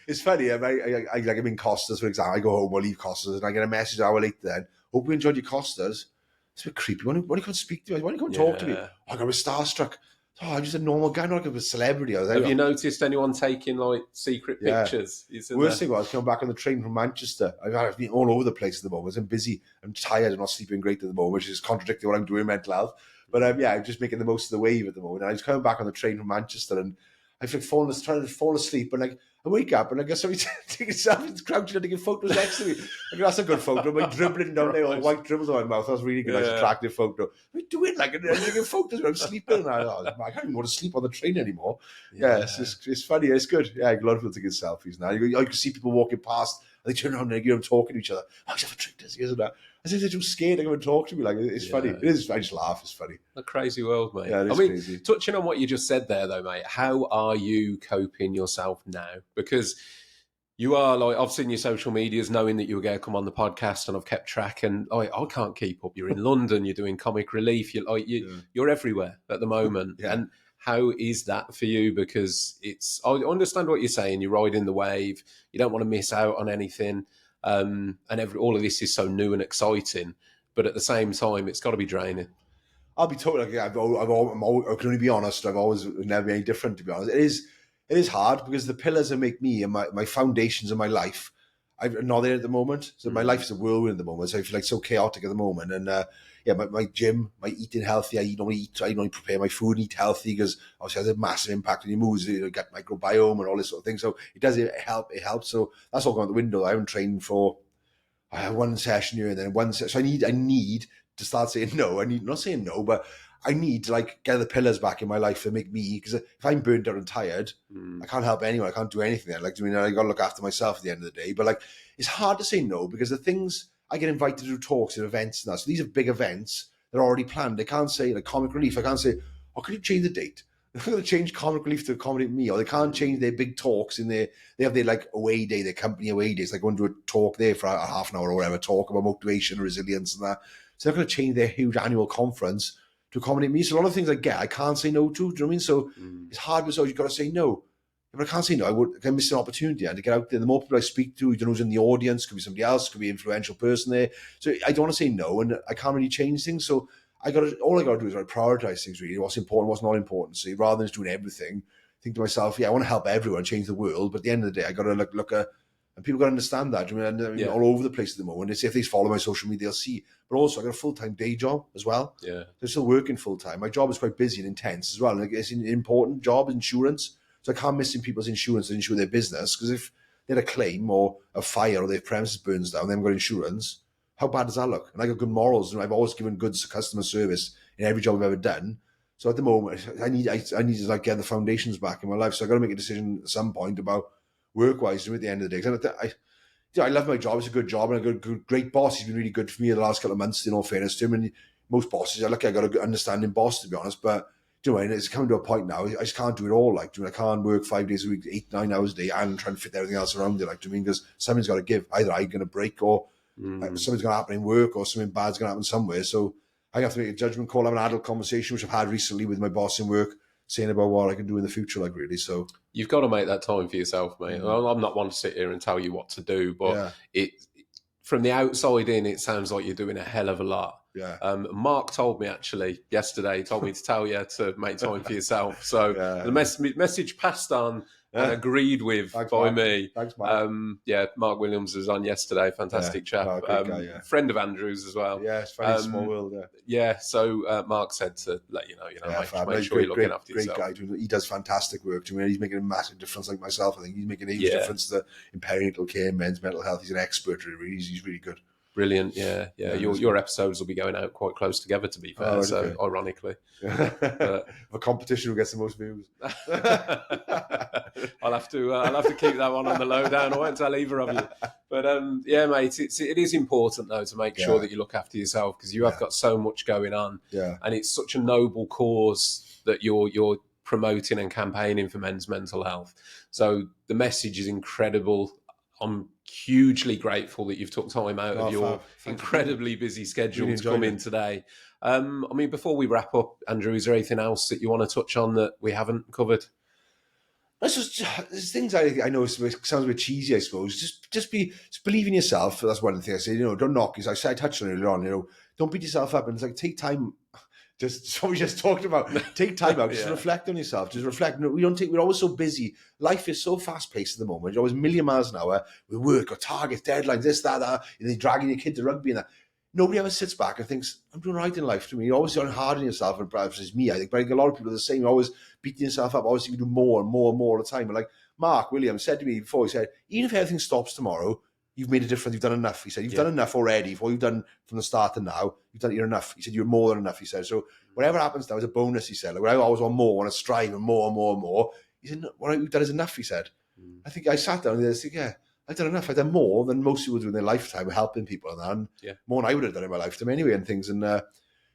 it's funny. I'm in Costas, for example. I go home, I leave Costas, and I get a message an hour later then. Hope you enjoyed your Costas. It's a bit creepy. Why don't you come speak to me? Why don't you come talk to me? I was starstruck. Oh, I'm just a normal guy, not like a celebrity. Have you noticed anyone taking like secret pictures? Worst thing was coming back on the train from Manchester. I've been all over the place at the moment. I'm busy. I'm tired. I'm not sleeping great at the moment, which is contradicting what I'm doing in mental health. But I'm just making the most of the wave at the moment. And I was coming back on the train from Manchester, and I feel like trying to fall asleep, and like I wake up and I got somebody taking selfies, crouching and taking photos next to me. Like, that's a good photo. I'm like dribbling down there, all white dribbles on my mouth. That's really good, nice, attractive photo. What are you doing? Like, I'm taking photos when I'm sleeping. And I can't even go to sleep on the train anymore. It's funny. It's good. Yeah, a lot of people taking selfies now. You can see people walking past, and they turn around and talking to each other. Oh, he's having a drink, this, isn't that? I said they're too scared to come and talk to me. Like, it's funny. It is. I just laugh. It's funny. A crazy world, mate. Yeah, it is crazy. Touching on what you just said there, though, mate, how are you coping yourself now? Because you are like, I've seen your social medias knowing that you were going to come on the podcast, and I've kept track, and I can't keep up. You're in London, you're doing comic relief, you're everywhere at the moment. And how is that for you? Because I understand what you're saying. You're riding the wave. You don't want to miss out on anything. And all of this is so new and exciting, but at the same time, it's got to be draining. I'll be totally. Like, I can only be honest. I've always never been any different. To be honest, it is hard because the pillars that make me and my foundations of my life, I'm not there at the moment. So my life is a whirlwind at the moment. So I feel like so chaotic at the moment. And my gym, my eating healthy. I normally prepare my food and eat healthy, because obviously it has a massive impact on your moods. You get microbiome and all this sort of thing. So it helps. So that's all gone out the window. I haven't trained for one session here and then one session. So I need to start saying no. Not saying no, but I need to like get the pillars back in my life that make me, because if I'm burnt out and tired, I can't help anyone. I can't do anything. I got to look after myself at the end of the day. But like, it's hard to say no, because the things I get invited to do talks and events and that. So these are big events. They're already planned. They can't say like comic relief. I can't say, oh, could you change the date? They're going to change comic relief to accommodate me, or they can't change their big talks in they have their like away day, their company away days. Like going to a talk there for a half an hour or whatever, talk about motivation, resilience and that. So they're going to change their huge annual conference to accommodate me. So a lot of things I get, I can't say no to. Do you know what I mean? So it's hard, but so you've got to say no. But I can't say no. I miss an opportunity and to get out there. The more people I speak to, you don't know who's in the audience, could be somebody else, could be an influential person there. So I don't want to say no, and I can't really change things. So all I got to do is prioritize things, really. What's important, what's not important. So rather than just doing everything, think to myself, I want to help everyone, change the world. But at the end of the day, I got to look at, and people got to understand that. I mean, all over the place at the moment. They say if they follow my social media, they'll see. But also, I got a full-time day job as well. Yeah, so I'm still working full-time. My job is quite busy and intense as well. And it's an important job, insurance. So I can't miss in people's insurance to insure their business, because if they had a claim or a fire or their premises burns down, they haven't got insurance. How bad does that look? And I got good morals, and I've always given good customer service in every job I've ever done. So at the moment, I need to like get the foundations back in my life. So I got to make a decision at some point about work-wise at the end of the day. I love my job. It's a good job, and I got a great boss. He's been really good for me the last couple of months, in all fairness to him. And most bosses, I got a good understanding boss, to be honest. But it's coming to a point now. I just can't do it all. I can't work 5 days a week, 8-9 hours a day, and try and fit everything else around it. Because something's got to give. Either I'm going to break, or something's going to happen in work, or something bad's going to happen somewhere. So I have to make a judgment call, have an adult conversation, which I've had recently with my boss in work, saying about what I can do in the future, really. So you've got to make that time for yourself, mate. I'm not one to sit here and tell you what to do, but from the outside in, it sounds like you're doing a hell of a lot. Yeah. Mark told me actually yesterday, told me to tell you to make time for yourself. So the message passed on and agreed with by me. Thanks, Mark. Mark Williams was on yesterday. Fantastic chap. Guy, friend of Andrew's as well. Yeah, it's very small world. So Mark said to let you know, make sure you're looking after yourself. Great guy. He does fantastic work. He's making a massive difference, like myself. I think he's making a huge difference in perinatal care, men's mental health. He's an expert. Really, he's really good. Brilliant, yeah. Your episodes will be going out quite close together, to be fair. Ironically, a competition who gets the most views. I'll have to keep that one on the lowdown. I won't tell either of you. But yeah, mate, it is important though to make sure that you look after yourself, because you have got so much going on, and it's such a noble cause that you're promoting and campaigning for men's mental health. So the message is incredible. I'm hugely grateful that you've took time out of your incredibly busy schedule to come in today. I mean, before we wrap up, Andrew, is there anything else that you want to touch on that we haven't covered? There's things I know sounds a bit cheesy, I suppose. Just believe in yourself. That's one of the things I say. Don't knock. As I said, I touched on it earlier on. Don't beat yourself up. And it's like, take time. Just what we just talked about. Take time out. Just reflect on yourself. Just reflect. We're always so busy. Life is so fast paced at the moment. You're always a million miles an hour. We work or targets, deadlines, this, that. And then dragging your kid to rugby and that. Nobody ever sits back and thinks, I'm doing right in life. To me, you're always doing hard on yourself, and perhaps it's me. I think, but I think a lot of people are the same. You're always beating yourself up. Always you do more and more and more all the time. And like Mark Williams said to me before, he said, even if everything stops tomorrow, you've made a difference. You've done enough. He said, you've done enough already. For what you've done from the start to now, you're enough. He said, you're more than enough. He said, so whatever happens now is a bonus. He said, like, I always want more, want to strive and more and more and more. He said, what you've done is enough. He said, I think I sat down and I said, I've done enough. I've done more than most people do in their lifetime, helping people and that. And more than I would have done in my lifetime anyway, and things. And so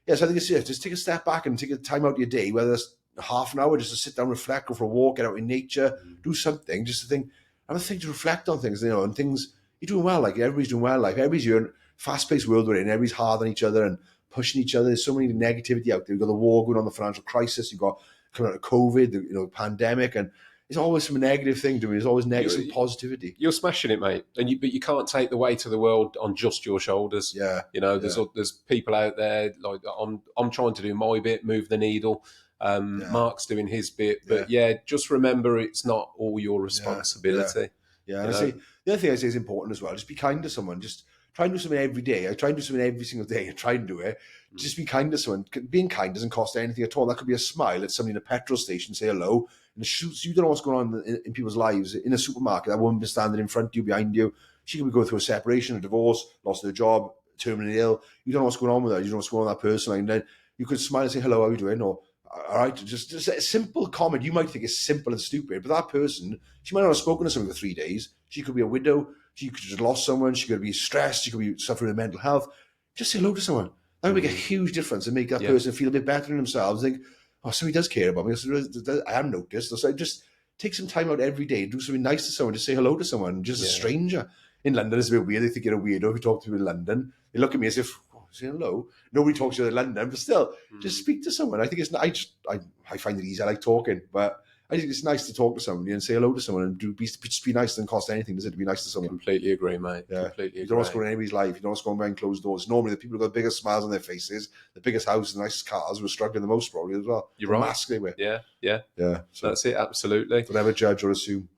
I think it's just take a step back and take a time out of your day, whether it's half an hour just to sit down, reflect, go for a walk, get out in nature, do something, just to think, have a thing to reflect on things, and things you're doing well. Like everybody's doing well. Like everybody's in a fast-paced world we're in. Everybody's hard on each other and pushing each other. There's so many negativity out there. You've got the war going on, the financial crisis. You've got coming out of COVID, the pandemic, and it's always some negative thing to me. There's always negative positivity. You're smashing it, mate. But you can't take the weight of the world on just your shoulders. There's people out there, like I'm trying to do my bit, move the needle. Mark's doing his bit. But just remember it's not all your responsibility. And I say, the other thing I say is important as well. Just be kind to someone. Just try and do something every day. I try and do something every single day. I try and do it. Just be kind to someone. Being kind doesn't cost anything at all. That could be a smile at somebody in a petrol station, say hello. And you don't know what's going on in people's lives. In a supermarket, that woman be standing in front of you, behind you. She could be going through a separation, a divorce, lost her job, terminally ill. You don't know what's going on with her. You don't know what's going on with that person. And then you could smile and say, hello, how are you doing? Or, all right, just a simple comment. You might think it's simple and stupid, but that person, she might not have spoken to someone for 3 days. She could be a widow. She could have just lost someone. She could be stressed. She could be suffering with mental health. Just say hello to someone. That would make a huge difference and make that person feel a bit better in themselves. Think, oh, somebody does care about me. I haven't noticed. So just take some time out every day, do something nice to someone, just say hello to someone, just a stranger. In London, it's a bit weird. They think you're a weirdo if you talk to people in London. They look at me as if, say hello. Nobody talks to you in London, but still, just speak to someone. I think it's, I find it easy. I like talking, but I think it's nice to talk to somebody and say hello to someone and just be nice. Doesn't cost anything, does it, to be nice to someone? Completely agree, mate. Completely agree. You don't know what's going on in anybody's life. You don't know what's going on behind closed doors. Normally, the people who've got the biggest smiles on their faces, the biggest houses, the nicest cars, who are struggling the most probably as well. You're right. Mask they wear. Yeah. So that's it, absolutely. Don't ever judge or assume.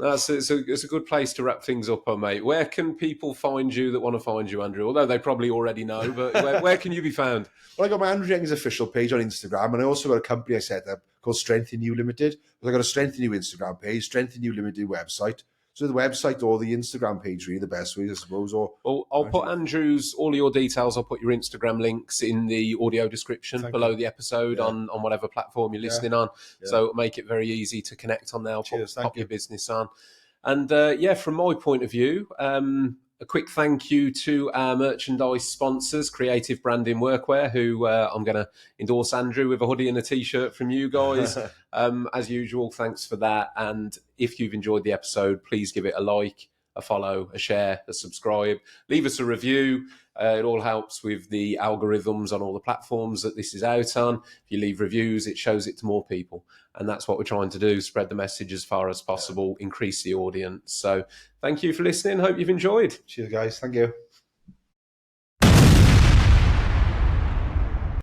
No, it's a good place to wrap things up on, mate. Where can people find you that want to find you, Andrew? Although they probably already know, but where can you be found? Well, I got my Andrew Jenkins official page on Instagram, and I also got a company I set up called Strength in You Limited. I got a Strength in You Instagram page, Strength in You Limited website. So the website or the Instagram page, really, the best way, I suppose. Well, I'll put Andrew's, all of your details, I'll put your Instagram links in the audio description below the episode on whatever platform you're listening on. So it'll make it very easy to connect on there. Pop your business on. And from my point of view, a quick thank you to our merchandise sponsors, Creative Branding Workwear, who I'm going to endorse Andrew with a hoodie and a T-shirt from you guys. As usual, thanks for that. And if you've enjoyed the episode, please give it a like, a follow, a share, a subscribe. Leave us a review. It all helps with the algorithms on all the platforms that this is out on. If you leave reviews, it shows it to more people. And that's what we're trying to do, spread the message as far as possible, increase the audience. So thank you for listening. Hope you've enjoyed. Cheers, guys. Thank you.